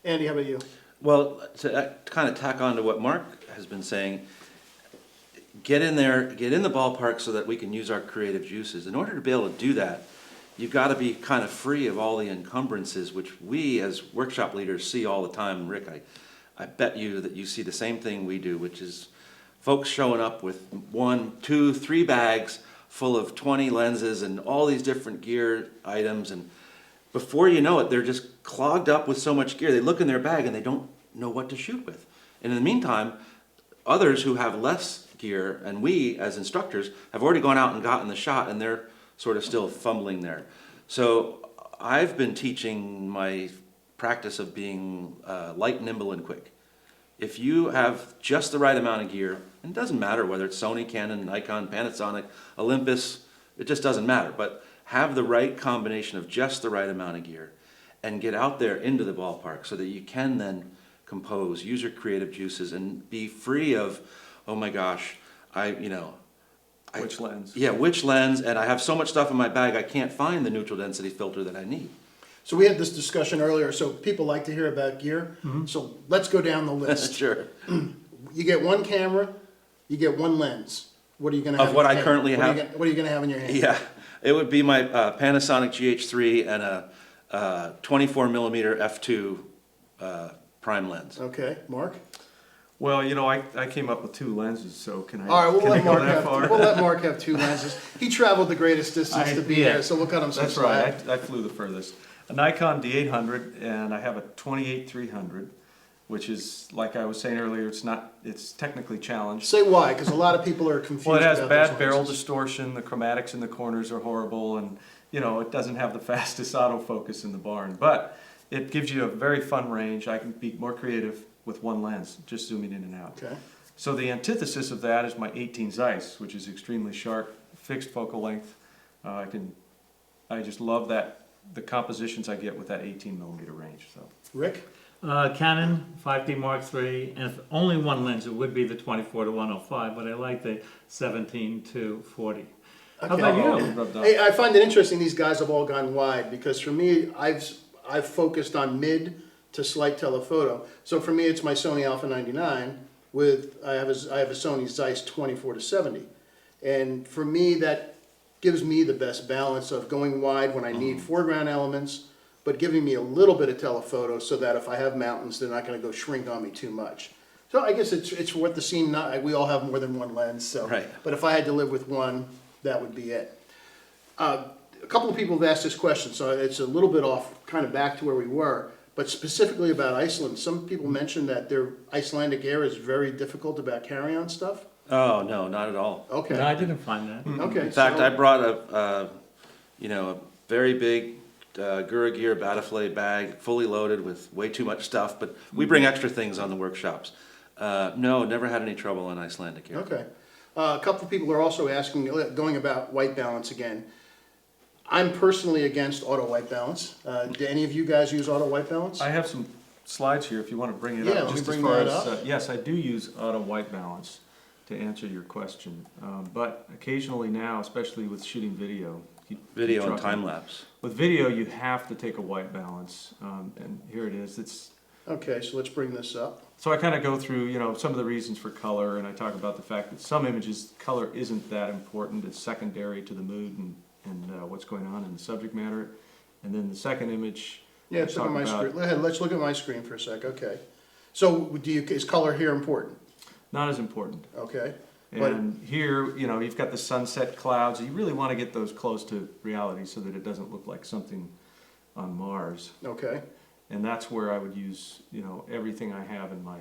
Andy, how about you? Well, to kind of tack on to what Mark has been saying, get in there, get in the ballpark so that we can use our creative juices. In order to be able to do that, you've got to be kind of free of all the encumbrances, which we as workshop leaders see all the time. Rick, I bet you that you see the same thing we do, which is folks showing up with 1, 2, 3 bags full of 20 lenses and all these different gear items, and before you know it, they're just clogged up with so much gear. They look in their bag and they don't know what to shoot with. And in the meantime, others who have less gear, and we as instructors have already gone out and gotten the shot, and they're sort of still fumbling there. So I've been teaching my practice of being light, nimble, and quick. If you have just the right amount of gear, and it doesn't matter whether it's Sony, Canon, Nikon, Panasonic, Olympus, it just doesn't matter, but have the right combination of just the right amount of gear and get out there into the ballpark so that you can then compose, use your creative juices, and be free of, oh my gosh, Which lens? Yeah, which lens, and I have so much stuff in my bag I can't find the neutral density filter that I need. So we had this discussion earlier, so people like to hear about gear. So let's go down the list. Sure. You get one camera, you get one lens. What are you going to have? Of what in I your hand? currently What are have? you gonna- What are you going to have in your hand? Yeah, it would be my Panasonic GH3 and a 24 millimeter f2 prime lens. Okay, Mark? Well, I came up with 2 lenses, so can I, All right, can I go that we'll far? let Mark have 2 lenses. He traveled the greatest distance to be here, so we'll cut him some That's slack. right, I flew the furthest. A Nikon D800, and I have a 28-300, which is, like I was saying earlier, it's technically challenged. Say why, because a lot of people are confused Well, it has about bad those barrel lenses. distortion, the chromatics in the corners are horrible, and, it doesn't have the fastest autofocus in the barn. But it gives you a very fun range. I can be more creative with one lens, just zooming in and out. Okay. So the antithesis of that is my 18 Zeiss, which is extremely sharp, fixed focal length. I just love the compositions I get with that 18 millimeter range. So Rick? Canon 5D Mark III, and if only one lens, it would be the 24 to 105, but I like the 17 to 40. How Okay. about Oh, you? rubbed off. Hey, I find it interesting these guys have all gone wide, because for me, I've focused on mid to slight telephoto. So for me, it's my Sony Alpha 99 I have a Sony Zeiss 24 to 70. And for me, that gives me the best balance of going wide when I need foreground elements, but giving me a little bit of telephoto so that if I have mountains, they're not going to go shrink on me too much. So I guess it's what the scene, we all have more than one lens, so. Right. But if I had to live with one, that would be it. A couple of people have asked this question, so it's a little bit off, kind of back to where we were, but specifically about Iceland. Some people mentioned that their Icelandic air is very difficult about carry-on stuff. Oh, no, not at all. Okay. No, I didn't find that. Okay. In fact, so- I brought a very big Gura Gear Bataflay bag, fully loaded with way too much stuff, but we bring extra things on the workshops. No, never had any trouble on Icelandic air. Okay. A couple of people are also asking, going about white balance again. I'm personally against auto white balance. Do any of you guys use auto white balance? I have some slides here if you want to bring it Yeah, up. let me Just bring as far that as, up. yes, I do use auto white balance to answer your question. But occasionally now, especially with shooting video. keep Video and trucking. time lapse. With video, you have to take a white balance, and here it is. Okay, so let's bring this up. So I kind of go through, some of the reasons for color, and I talk about the fact that some images, color isn't that important. It's secondary to the mood and what's going on in the subject matter. And then the second image, Yeah, let's look at my screen. Go ahead, let's look at my screen for a sec, okay. So is color here important? not as important. Okay. But- And here, you've got the sunset clouds. You really want to get those close to reality so that it doesn't look like something on Mars. Okay, And that's where I would use, everything I have in my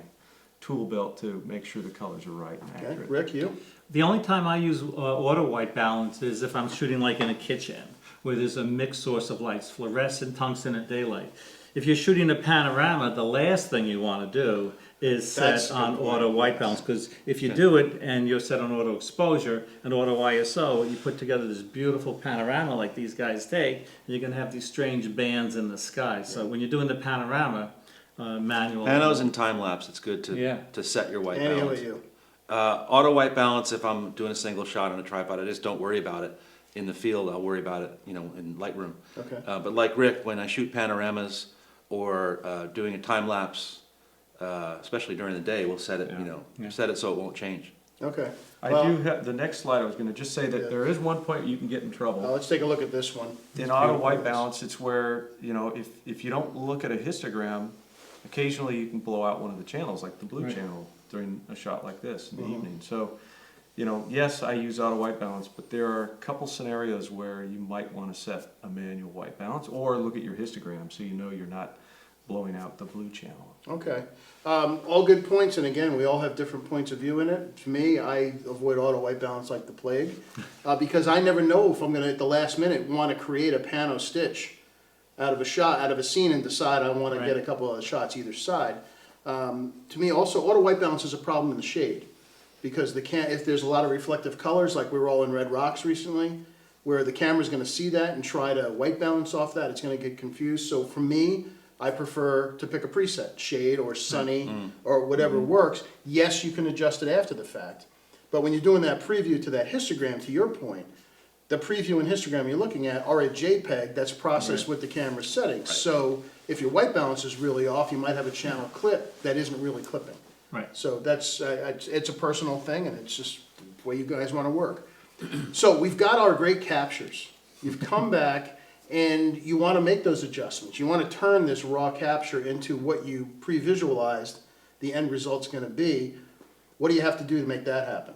tool belt to make sure the colors are right and okay. accurate. Rick, you? The only time I use auto white balance is if I'm shooting like in a kitchen where there's a mixed source of lights, fluorescent, tungsten, and daylight. If you're shooting a panorama, the last thing you want to do is That's set a good on point. auto white balance, because if you do it and you're set on auto exposure and auto ISO, you put together this beautiful panorama like these guys take, and you're going to have these strange bands in the sky. So when you're doing the panorama, manual. Panos and time lapse, it's good Yeah. to set your white Andy, how balance. about you? Auto white balance, if I'm doing a single shot on a tripod, I just don't worry about it. In the field, I'll worry about it, in Lightroom. Okay. But like Rick, when I shoot panoramas or doing a time lapse, especially during the day, we'll set it, set it so it won't change. Okay. I Well, do have, the next slide, I was gonna just say Yeah. that there is one point you can get in trouble. let's take a look at this one. In auto white balance, it's where, if you don't look at a histogram, occasionally you can blow out one of the channels, like the blue Right. channel during a shot like this in the Mhm. evening. So, yes, I use auto white balance, but there are a couple scenarios where you might wanna set a manual white balance, or look at your histogram, so you know you're not blowing out the blue channel. Okay. All good points, and again, we all have different points of view in it. To me, I avoid auto white balance like the plague, because I never know if I'm gonna, at the last minute, wanna create a pano stitch out of a shot, out of a scene, and decide I wanna get a couple of shots either side. To me, also, auto white balance is a problem in the shade, because if there's a lot of reflective colors, like we were all in Red Rocks recently, where the camera's gonna see that and try to white balance off that, it's gonna get confused. So for me, I prefer to pick a preset, shade or sunny or whatever works. Yes, you can adjust it after the fact, but when you're doing that preview to that histogram, to your point, the preview and histogram you're looking at are a JPEG that's processed with the camera settings. So if your white balance is really off, you might have a channel clip that isn't really clipping. Right. So that's, it's a personal thing, and it's just the way you guys want to work. So we've got our great captures. You've come back and you want to make those adjustments. You want to turn this raw capture into what you pre-visualized the end result's going to be. What do you have to do to make that happen?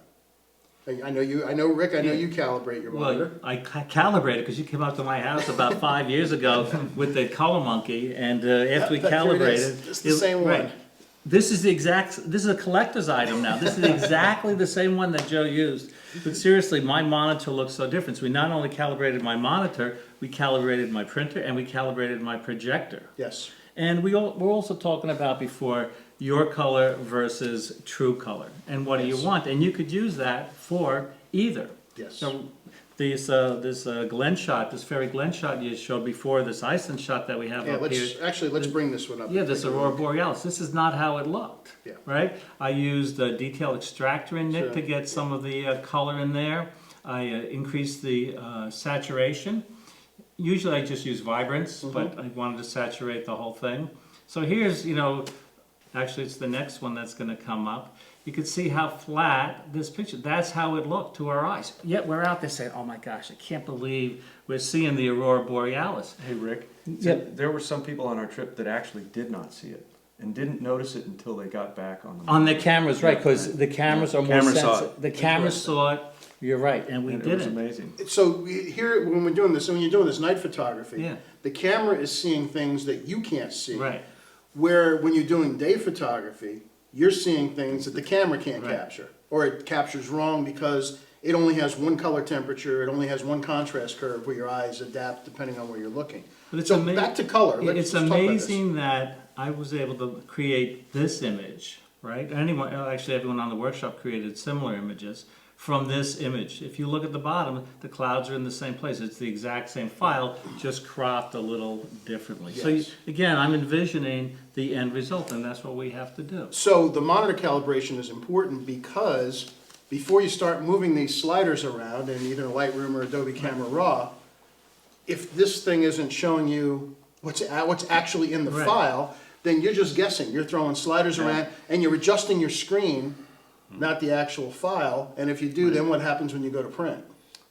I know Rick, I know you calibrate your Well, monitor. I calibrated because you came out to my house about 5 years ago with the color monkey, and after we Here it is. calibrated, It's the same right. one. This is this is a collector's item now. This is exactly the same one that Joe used. But seriously, my monitor looks so different. So we not only calibrated my monitor, we calibrated my printer, and we calibrated my projector. Yes. And we're also talking about before your color versus true color, and what do you Yes. want? And you could use that for either. Yes. So this Glen shot, this fairy Glen shot you showed before, this Iceland shot that we have Yeah, up here. let's bring this one up. Yeah, this Take a Aurora look. Borealis. This is not how it looked. Yeah. Right? I used a detail extractor in it Sure. to get some of the color in there. I increased the saturation. Usually I just use vibrance, but I wanted to saturate the whole thing. So here's, actually it's the next one that's going to come up. You can see how flat this picture, that's how it looked to our eyes. Yet we're out there saying, oh my gosh, I can't believe we're seeing the Aurora Borealis. Hey, Rick, Yeah. there were some people on our trip that actually did not see it and didn't notice it until they got back on the On the cameras, right, because the cameras are more Camera saw sensitive. The cameras saw it, you're right, and we And it was didn't. amazing. So here, when you're doing this night photography, Yeah. the camera is seeing things that you can't see. Right, Where when you're doing day photography, you're seeing things that the camera can't Right. capture. Or it captures wrong because it only has one color temperature, it only has one contrast curve where your eyes adapt depending on where you're looking. but it's So back to color. It's Let's talk about this. amazing that I was able to create this image, right? Actually everyone on the workshop created similar images from this image. If you look at the bottom, the clouds are in the same place. It's the exact same file, just cropped a little differently. So Yes. again, I'm envisioning the end result, and that's what we have to do. So the monitor calibration is important because before you start moving these sliders around in either Lightroom or Adobe Camera Raw, if this thing isn't showing you what's actually in the Right. file, then you're just guessing. You're throwing sliders around and you're adjusting your screen, not the actual file. And if you do, then what happens when you go to print?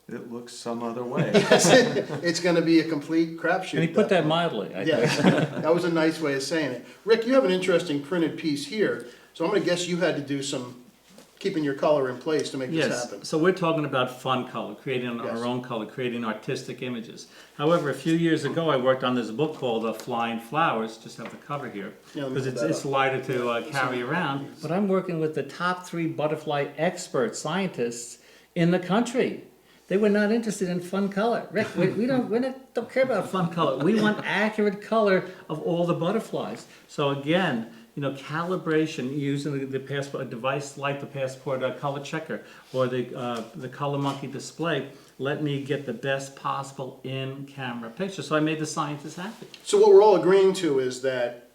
It looks some other way. It's going to be a complete crapshoot. And he put that mildly, I think. Yeah, that was a nice way of saying it. Rick, you have an interesting printed piece here, so I'm going to guess you had to do some keeping your color in place to make this Yes, happen. so we're talking about fun color, creating Yes. our own color, creating artistic images. However, a few years ago, I worked on this book called Flying Flowers, just have the cover here, Yeah, let me because hold that it's up. lighter to carry around. But I'm working with the top 3 butterfly expert scientists in the country. They were not interested in fun color. Rick, we don't care about fun color. We want accurate color of all the butterflies. So again, calibration using the passport, a device like the Passport color checker or the Color Monkey display, let me get the best possible in-camera picture. So I made the scientists happy. So what we're all agreeing to is that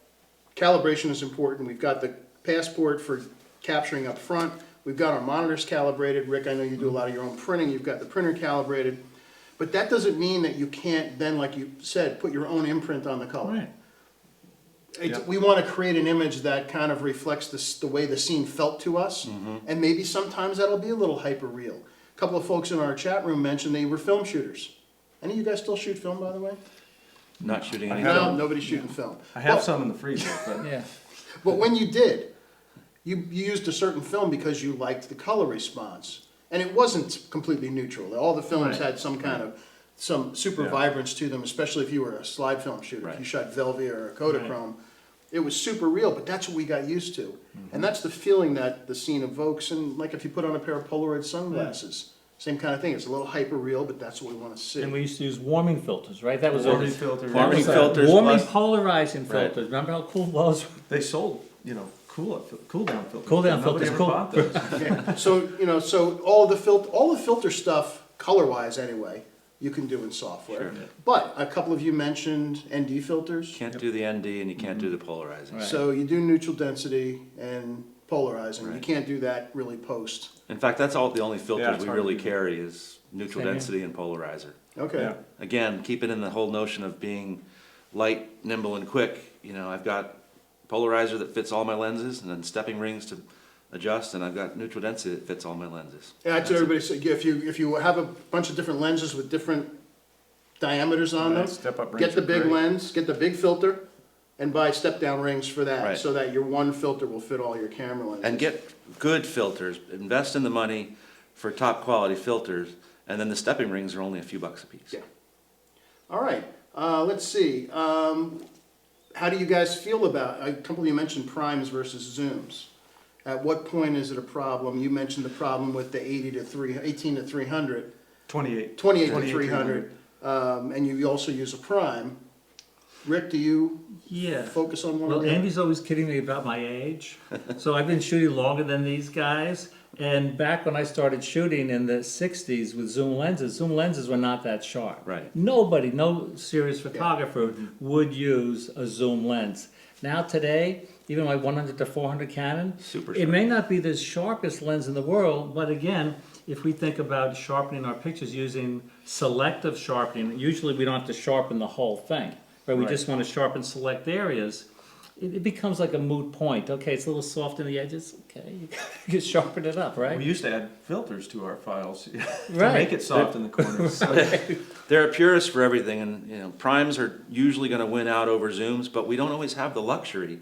calibration is important. We've got the Passport for capturing up front. We've got our monitors calibrated. Rick, I know you do a lot of your own printing. You've got the printer calibrated. But that doesn't mean that you can't then, like you said, put your own imprint on the color. Right. We want to create an image that kind of reflects the way the scene felt to us. And maybe sometimes that'll be a little hyper-real. A couple of folks in our chat room mentioned they were film shooters. Any of you guys still shoot film, by the way? Not shooting any No, film. nobody's shooting film. I have Well, some in the freezer, but Yeah. But when you did, you used a certain film because you liked the color response. And it wasn't completely neutral. All the films Right. had some super Yeah. vibrance to them, especially if you were a slide film shooter. If Right. you shot Velvia or a Kodachrome, it was super real, but that's what we got used to. And that's the feeling that the scene evokes. And like if you put on a pair of Polaroid sunglasses, same kind of thing. It's a little hyper real, but that's what we want to see. And we used to use warming filters, right? That was warming a filter. Warming that was a filters warming plus- polarizing Right. filters. Remember how cool those? They sold, cool down filters. Cool down Nobody filters, ever cool. bought those. Yeah. So all the filter stuff, color-wise anyway, you can do in software. Sure. But a couple of you mentioned ND filters. Can't do the ND and you can't do the polarizing. Right. So you do neutral density and polarizing. You Right. can't do that really post. In fact, that's all the only Yeah, filters it's we hard to really do. carry is neutral Same here. density and polarizer. Okay. Yeah. Again, keep it in the whole notion of being light, nimble, and quick. I've got polarizer that fits all my lenses, and then stepping rings to adjust, and I've got neutral density that fits all my lenses. Yeah, that's what everybody said. If you have a bunch of different lenses with different diameters on them, Right, step-up rings get the are big great. lens, get the big filter, and buy step-down rings for that, Right. so that your one filter will fit all your camera lenses. And get good filters. Invest in the money for top quality filters, and then the stepping rings are only a few bucks a piece. Yeah. All right, let's see. How do you guys feel about, a couple of you mentioned primes versus zooms. At what point is it a problem? You mentioned the problem with the 18 to 300, 28. 28 to 300, and you also use a prime. Rick, do you Yeah. focus on one or Well, the other? Andy's always kidding me about my age. So I've been shooting longer than these guys. And back when I started shooting in the 60s with zoom lenses were not that sharp. Right. Nobody, no serious photographer would use a zoom lens. Now today, even my 100 to 400 Canon, Super it sharp. may not be the sharpest lens in the world, but again, if we think about sharpening our pictures using selective sharpening, usually we don't have to sharpen the whole thing, right? We Right. just want to sharpen select areas. It becomes like a moot point. Okay, it's a little soft in the edges. Okay, you can sharpen it up, right? We used to add filters to our files to Right. make it soft in the corners. There are purists for everything, and primes are usually going to win out over zooms, but we don't always have the luxury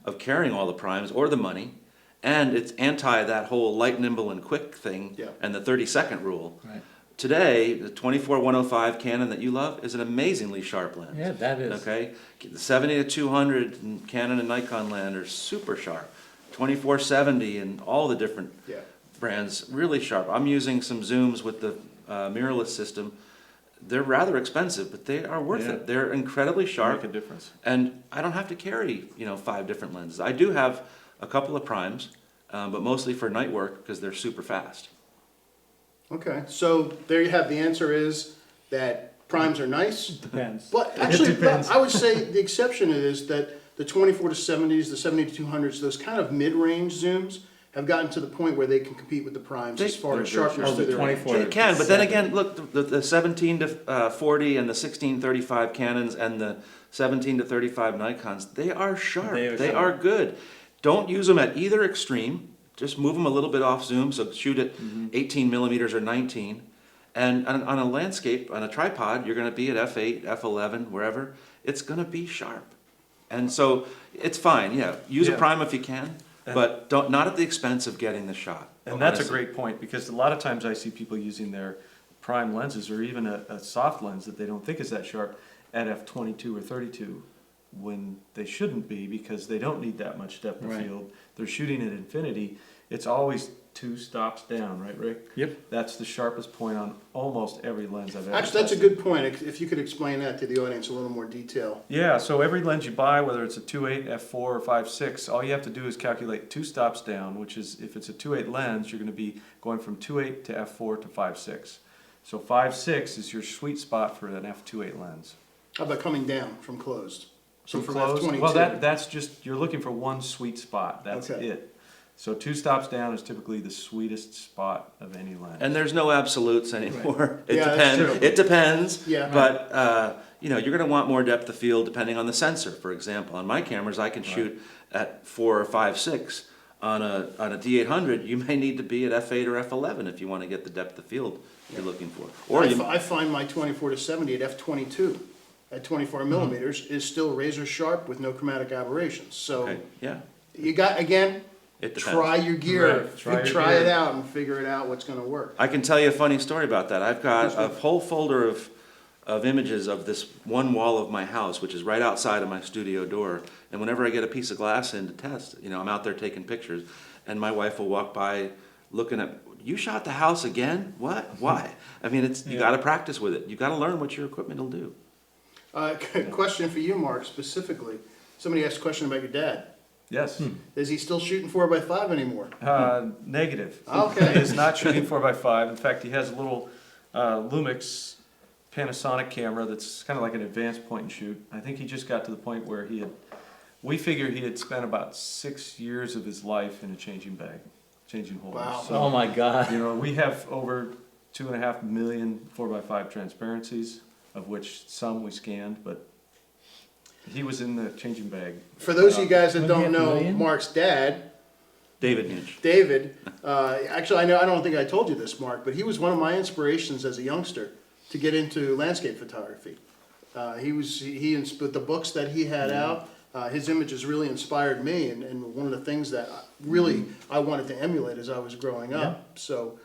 of carrying all the primes or the money, and it's anti that whole light, nimble, and quick thing Yeah. and the 30-second rule. Right. Today, the 24-105 Canon that you love is an amazingly sharp lens. Yeah, that is. Okay, the 70 to 200 and Canon and Nikon lens are super sharp. 24-70 and all the different Yeah. brands really sharp. I'm using some zooms with the mirrorless system. They're rather expensive, but they are worth Yeah. it. They're incredibly sharp, Make a difference. and I don't have to carry 5 different lenses. I do have a couple of primes, but mostly for night work because they're super fast. Okay, so there you have, the answer is that primes are nice, Depends. but actually, depends. I would say the exception is that the 24 to 70s, the 70 to 200s, those kind of mid-range zooms have gotten to the point where they can compete with the primes as far as They're sharpness Oh, to the their 24. They can, but then again, look, the 17 to 40 and the 16-35 Canons and the 17 to 35 Nikons, they are sharp. They are They sharp. are good. Don't use them at either extreme. Just move them a little bit off zoom, so shoot at 18 millimeters or 19. And on a landscape, on a tripod, you're going to be at f8, f11, wherever. It's going to be sharp. And so it's fine, yeah. Use a Yeah. prime if you can, but not at the expense of getting the shot. And that's a honestly. great point, because a lot of times I see people using their prime lenses, or even a soft lens that they don't think is that sharp, at f22 or 32, when they shouldn't be, because they don't need that much depth of Right. field. They're shooting at infinity, It's always 2 stops down, right, Rick? Yep. That's the sharpest point on almost every lens I've ever Actually, that's a tested. good point. If you could explain that to the audience in a little more detail. Yeah, so every lens you buy, whether it's a 2.8, f4, or 5.6, all you have to do is calculate 2 stops down, which is, if it's a 2.8 lens, you're going to be going from 2.8 to f4 to 5.6. So 5.6 is your sweet spot for an f2.8 lens. How about coming down from closed? So From from closed, F22. well, that's just, you're looking for one sweet spot, that's Okay. it. So 2 stops down is typically the sweetest spot of any lens. And there's no absolutes anymore. It Yeah, that's depends. true. It depends. Yeah. But you know, you're going to want more depth of field depending on the sensor. For example, on my cameras, I can shoot at 4 or 5.6. On a D800, you may need to be at f8 or f11 if you want to get the depth of field you're looking for. Or I find my 24 to 70 at f22 at 24 millimeters is still razor sharp with no chromatic aberrations. So okay, yeah, you got, again, it depends. try your gear, Right, try your try it gear. out and figure it out what's going to work. I can tell you a funny story about that. I've got a whole folder of images of this one wall of my house, which is right outside of my studio door. And whenever I get a piece of glass in to test, you know, I'm out there taking pictures, and my wife will walk by looking at, you shot the house again? What? Why? I mean, you got to practice with it. You got to learn what your equipment will do. Question for you, Mark, specifically. Somebody asked a question about your dad. Yes. Is he still shooting 4x5 anymore? Negative. Okay. He is not shooting 4x5. In fact, he has a little Lumix Panasonic camera that's kind of like an advanced point and shoot. I think he just got to the point where we figure he had spent about 6 years of his life in a changing bag, changing holders. Wow. So, Oh my God. you know, we have over 2.5 million 4x5 transparencies, of which some we scanned, but he was in the changing bag. For those of you guys that don't 1.5 know, million? Mark's dad, David Muench. David, actually, I don't think I told you this, Mark, but he was one of my inspirations as a youngster to get into landscape photography. With the books that he had out, his images really inspired me, and one of the things that really I wanted to emulate as I was growing up. So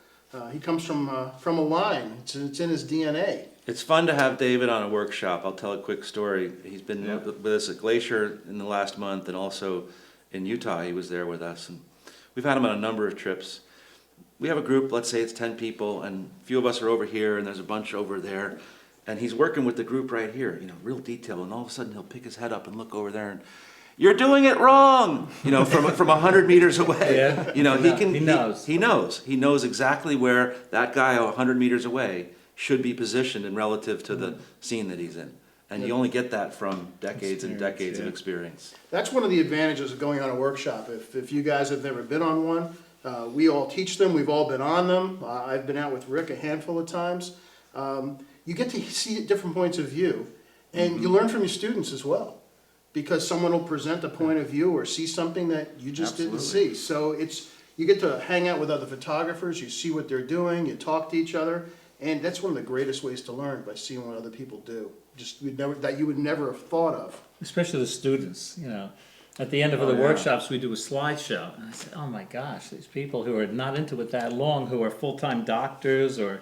he comes from a line. It's in his DNA. It's fun to have David on a workshop. I'll tell a quick story. He's been Yeah. with us at Glacier in the last month, and also in Utah. He was there with us, and we've had him on a number of trips. We have a group, let's say it's 10 people, and a few of us are over here, and there's a bunch over there. And he's working with the group right here, you know, real detail, and all of a sudden he'll pick his head up and look over there, and you're doing it wrong, you know, from 100 meters away. Yeah. You know, He knows. He knows. He knows exactly where that guy 100 meters away should be positioned in relative to the scene that he's in. And you only get that from decades and Experience, decades of yeah. experience. That's one of the advantages of going on a workshop. If you guys have never been on one, we all teach them. We've all been on them. I've been out with Rick a handful of times. You get to see different points of view, and you learn from your students as well, because someone will present a point of view or see something that you just didn't Absolutely. see. So you get to hang out with other photographers. You see what they're doing. You talk to each other, and that's one of the greatest ways to learn, by seeing what other people do. That you would never have thought of. Especially the students, you know. At the end of the workshops, we do a slideshow. And I said, oh my gosh, these people who are not into it that long, who are full-time doctors or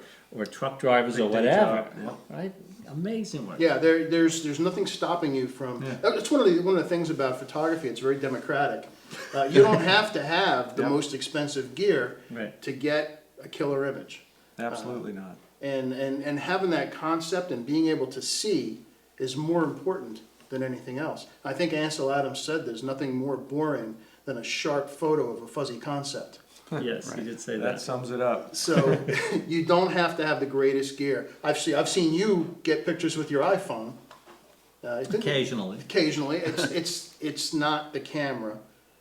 truck drivers or Big day whatever, job, right? Amazing work. Yeah, there's nothing stopping you from. Yeah. That's one of the things about photography. It's very democratic. You don't have to have the Yep. most expensive gear Right. to get a killer image. Absolutely not. And having that concept and being able to see is more important than anything else. I think Ansel Adams said there's nothing more boring than a sharp photo of a fuzzy concept. Yes, he did say That that. sums it up. So you don't have to have the greatest gear. I've seen you get pictures with your iPhone. Occasionally. Occasionally, it's not the camera.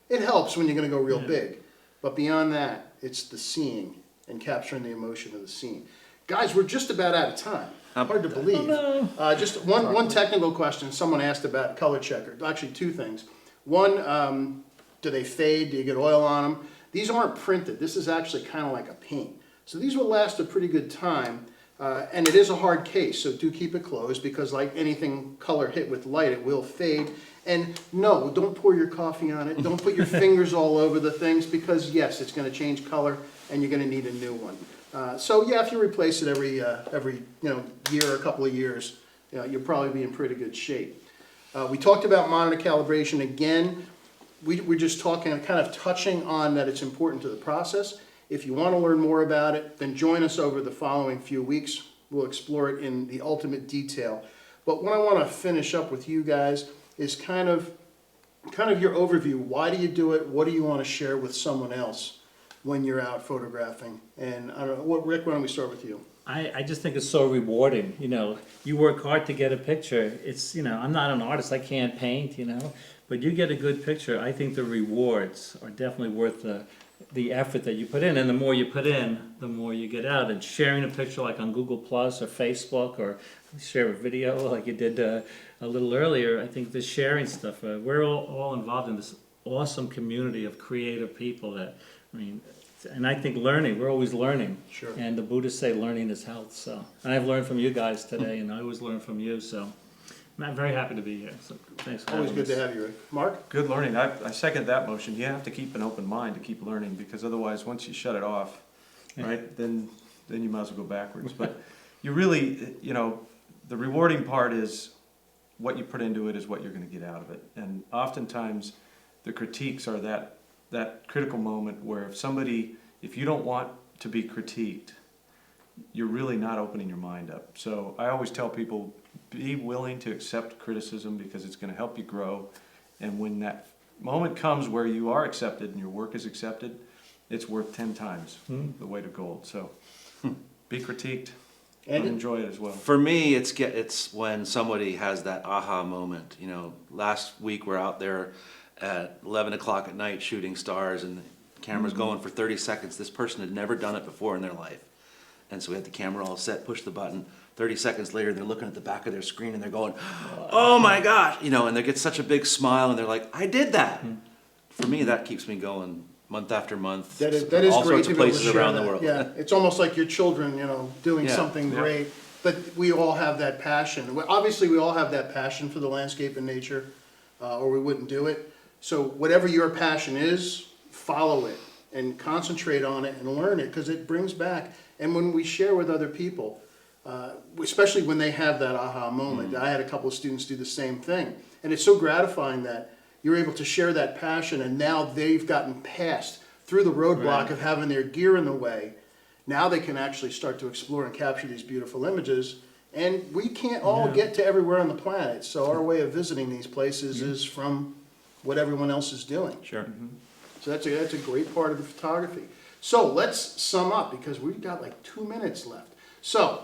It helps when you're going to go real big, but beyond that, it's the seeing and capturing the emotion of the scene. Guys, we're just about out of time. Hard to believe. Oh, no. Just one technical question. Someone asked about color checker. Actually, two things. One, do they fade? Do you get oil on them? These aren't printed. This is actually kind of like a paint. So these will last a pretty good time. And it is a hard case, so do keep it closed, because like anything color hit with light, it will fade. And no, don't pour your coffee on it. Don't put your fingers all over the things, because yes, it's going to change color and you're going to need a new one. So yeah, if you replace it every year or a couple of years, you'll probably be in pretty good shape. We talked about monitor calibration again. we're just talking, kind of touching on that it's important to the process. If you want to learn more about it, then join us over the following few weeks. We'll explore it in the ultimate detail. But what I want to finish up with you guys is kind of your overview. Why do you do it? What do you want to share with someone else when you're out photographing? And I don't know, Rick, why don't we start with you? I just think it's so rewarding, you know, you work hard to get a picture, it's, you know, I'm not an artist, I can't paint, you know, but you get a good picture, I think the rewards are definitely worth the effort that you put in, and the more you put in, the more you get out, and sharing a picture like on Google Plus or Facebook, or share a video like you did a little earlier, I think the sharing stuff, we're all involved in this awesome community of creative people that, I mean, and I think learning, we're always learning. Sure. And the Buddhists say learning is health, so. And I've learned from you guys today, and I always learn from you, so. I'm very happy to be here, so thanks for having us. Always good to have you, Rick. Mark? Good learning. I second that motion. You have to keep an open mind to keep learning, because otherwise, once you shut it off, right, then you might as well go backwards. But you really, you know, the rewarding part is what you put into it is what you're going to get out of it. And oftentimes, the critiques are that critical moment where if you don't want to be critiqued, you're really not opening your mind up. So I always tell people, be willing to accept criticism, because it's going to help you grow. And when that moment comes where you are accepted and your work is accepted, it's worth 10 times the weight of gold. So be critiqued and enjoy it as well. For me, it's when somebody has that aha moment. You know, last week we're out there at 11 o'clock at night shooting stars, and the camera's going for 30 seconds. This person had never done it before in their life. And so we had the camera all set, push the button. 30 seconds later, they're looking at the back of their screen and they're going, oh my gosh, you know, and they get such a big smile and they're like, I did that. For me, that keeps me going month after month. That is all great sorts to of be able to places share around that. the world. Yeah, it's almost like your children, you know, doing Yeah. something Yeah. great. But we all have that passion. Obviously, we all have that passion for the landscape and nature, or we wouldn't do it. So whatever your passion is, follow it and concentrate on it and learn it, because it brings back. And when we share with other people, especially when they have that aha moment. I had a couple of students do the same thing. And it's so gratifying that you're able to share that passion, and now they've gotten past through the roadblock of having their gear in the way. Now they can actually start to explore and capture these beautiful images. And we can't all get to everywhere on the planet, so our way of visiting these places is from what everyone else is doing. Sure. So that's a great part of the photography. So let's sum up, because we've got like 2 minutes left. So,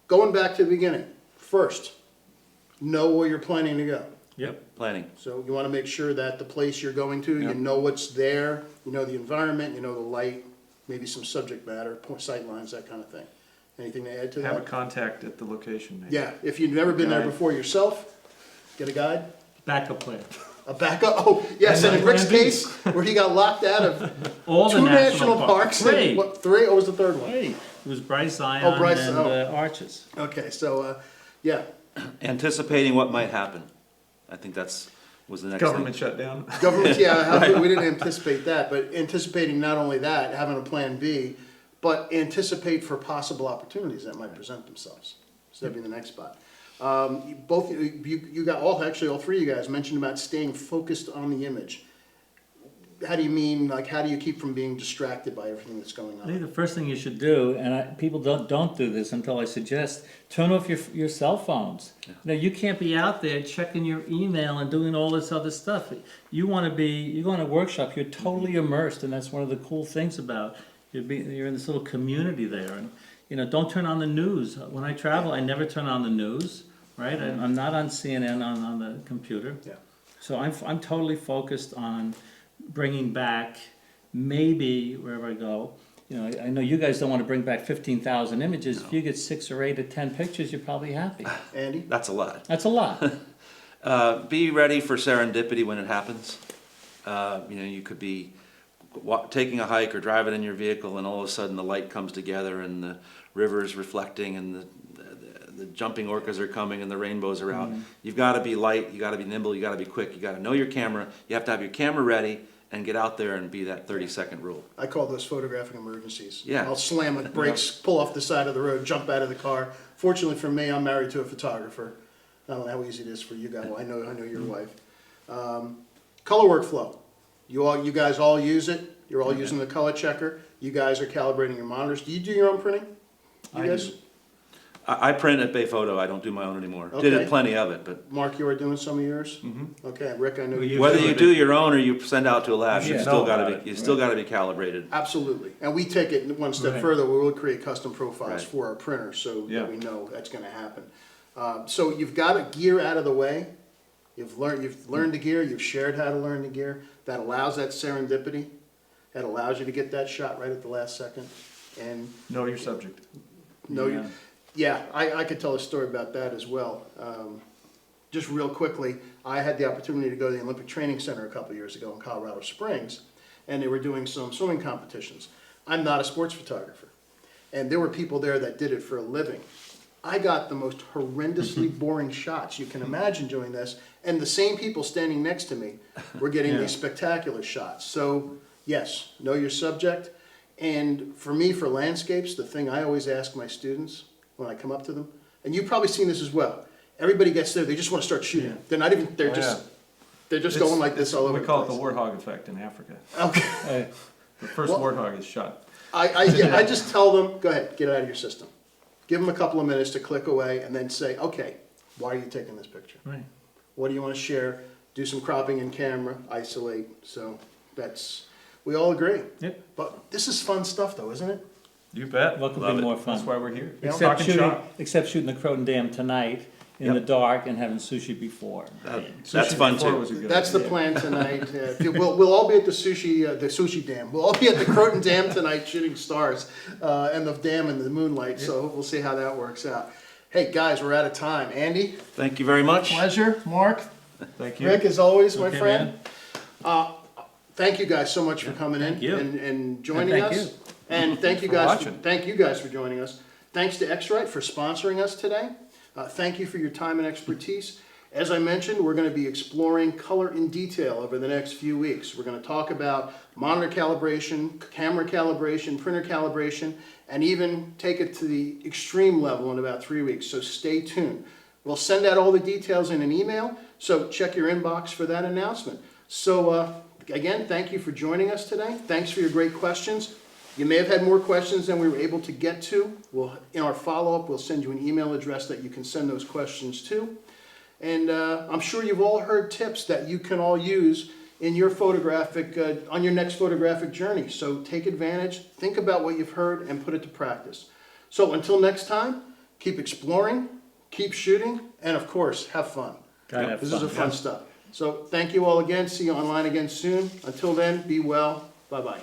going back to the beginning, first, know where you're planning to go. Yep. Planning. So you want to make sure that the place you're going to, you Yep. know what's there, you know the environment, you know the light, maybe some subject matter, sight lines, that kind of thing. Anything to add to Have a that? contact at the location. Maybe. Yeah, if you've never been there Guide. before yourself, get a guide. Backup plan. A backup, oh, yes, and in Rick's Plan B. case, where he got locked out of All the two national parks. Three. And what, three? What was the third one? It was Bryce Zion Oh, Bryce, and oh. Arches. Okay, so, yeah, Anticipating what might happen. I think was the next Government thing. shutdown. government, yeah, we didn't anticipate that, but anticipating not only that, having a plan B, but anticipate for possible opportunities that might present themselves. So that'd be the next spot. You got all three of you guys mentioned about staying focused on the image. How do you mean, like, how do you keep from being distracted by everything that's going I think on? the first thing you should do, and people don't do this until I suggest, turn off your cell phones. You know, you can't be out there checking your email and doing all this other stuff. You go on a workshop, you're totally immersed, and that's one of the cool things about you're in this little community there. And you know, don't turn on the news. When I travel, I never turn on the news. Right? I'm not on CNN on the computer. Yeah. So I'm totally focused on bringing back, maybe wherever I go, you know, I know you guys don't want to bring back 15,000 images. No. If you get 6 or 8 or 10 pictures, you're probably happy. Andy? That's a lot. That's a lot. Be ready for serendipity when it happens. You know, you could be taking a hike or driving in your vehicle, and all of a sudden the light comes together and the river is reflecting and the jumping orcas are coming and the rainbows are out. You've got to be light, you got to be nimble, you got to be quick, you got to know your camera, you have to have your camera ready and get out there and be that 30-second rule. I call those photographing emergencies. Yeah. I'll slam the brakes, pull off the side of the road, jump out of the car. Fortunately for me, I'm married to a photographer. I don't know how easy it is for you guys. Well, I know your wife. Color workflow. You guys all use it. You're all using the color checker. You guys are calibrating your monitors. Do you do your own printing? You I guys? do. I print at Bay Photo, I don't do my own anymore. Okay. Did plenty of it, but Mark, you are doing some of yours? Mm-hmm. Okay, Rick, I know Well, you. whether do you it. do your own or you send out to a lab, Yeah. you've still Know gotta about be, it, you still gotta be calibrated. Absolutely. And we take it one step Right. further. We will create custom profiles Right. for our printers so Yeah. that we know that's going to happen. So you've got a gear out of the way. You've learned the gear. You've shared how to learn the gear. That allows that serendipity. That allows you to get that shot right at the last second. And Know your subject. know Yeah. you. Yeah, I could tell a story about that as well. Just real quickly, I had the opportunity to go to the Olympic Training Center a couple years ago in Colorado Springs, and they were doing some swimming competitions. I'm not a sports photographer, and there were people there that did it for a living. I got the most horrendously boring shots you can imagine doing this, and the same people standing next to me were getting Yeah. these spectacular shots. So, yes, know your subject. And for me, for landscapes, the thing I always ask my students when I come up to them, and you've probably seen this as well, everybody gets there, they just want to start shooting. Yeah. They're not even, they're Oh, just, yeah. they're just going like this all over We the call it place. the warthog effect in Africa. Okay. The first Well- warthog is shot. I just tell them, go ahead, get it out of your system. Give them a couple of minutes to click away and then say, okay, why are you taking this picture? Right. What do you want to share? Do some cropping in camera, isolate. So that's, we all agree. Yep. But this is fun stuff though, isn't it? You bet. What could Love be it. more That's fun? why we're here. Yeah. Except Talking shooting, shop. except shooting the Croton Dam tonight in Yep. the dark and having sushi before. That's Sushi fun before too. was a good That's the idea. plan tonight. We'll all be at the sushi dam. We'll all be at the Croton Dam tonight shooting stars and the dam in the moonlight. So we'll see how that works out. Hey guys, we're out of time. Andy, Thank you very much. pleasure. Mark, Thank you. Rick, as always, my Okay, friend. man. Thank you guys so much for coming in thank you. and joining And thank us. you. And thank you For guys. watching. Thank you guys for joining us. Thanks to X-Rite for sponsoring us today. Thank you for your time and expertise. As I mentioned, we're going to be exploring color in detail over the next few weeks. We're going to talk about monitor calibration, camera calibration, printer calibration, and even take it to the extreme level in about 3 weeks. So stay tuned. We'll send out all the details in an email, so check your inbox for that announcement. So again, thank you for joining us today. Thanks for your great questions. You may have had more questions than we were able to get to. In our follow-up, we'll send you an email address that you can send those questions to. And I'm sure you've all heard tips that you can all use in your on your next photographic journey. So take advantage, think about what you've heard, and put it to practice. So until next time, keep exploring, keep shooting, and of course, have fun. Gotta have This is fun. a fun stuff. So thank you all again. See you online again soon. Until then, be well. Bye-bye.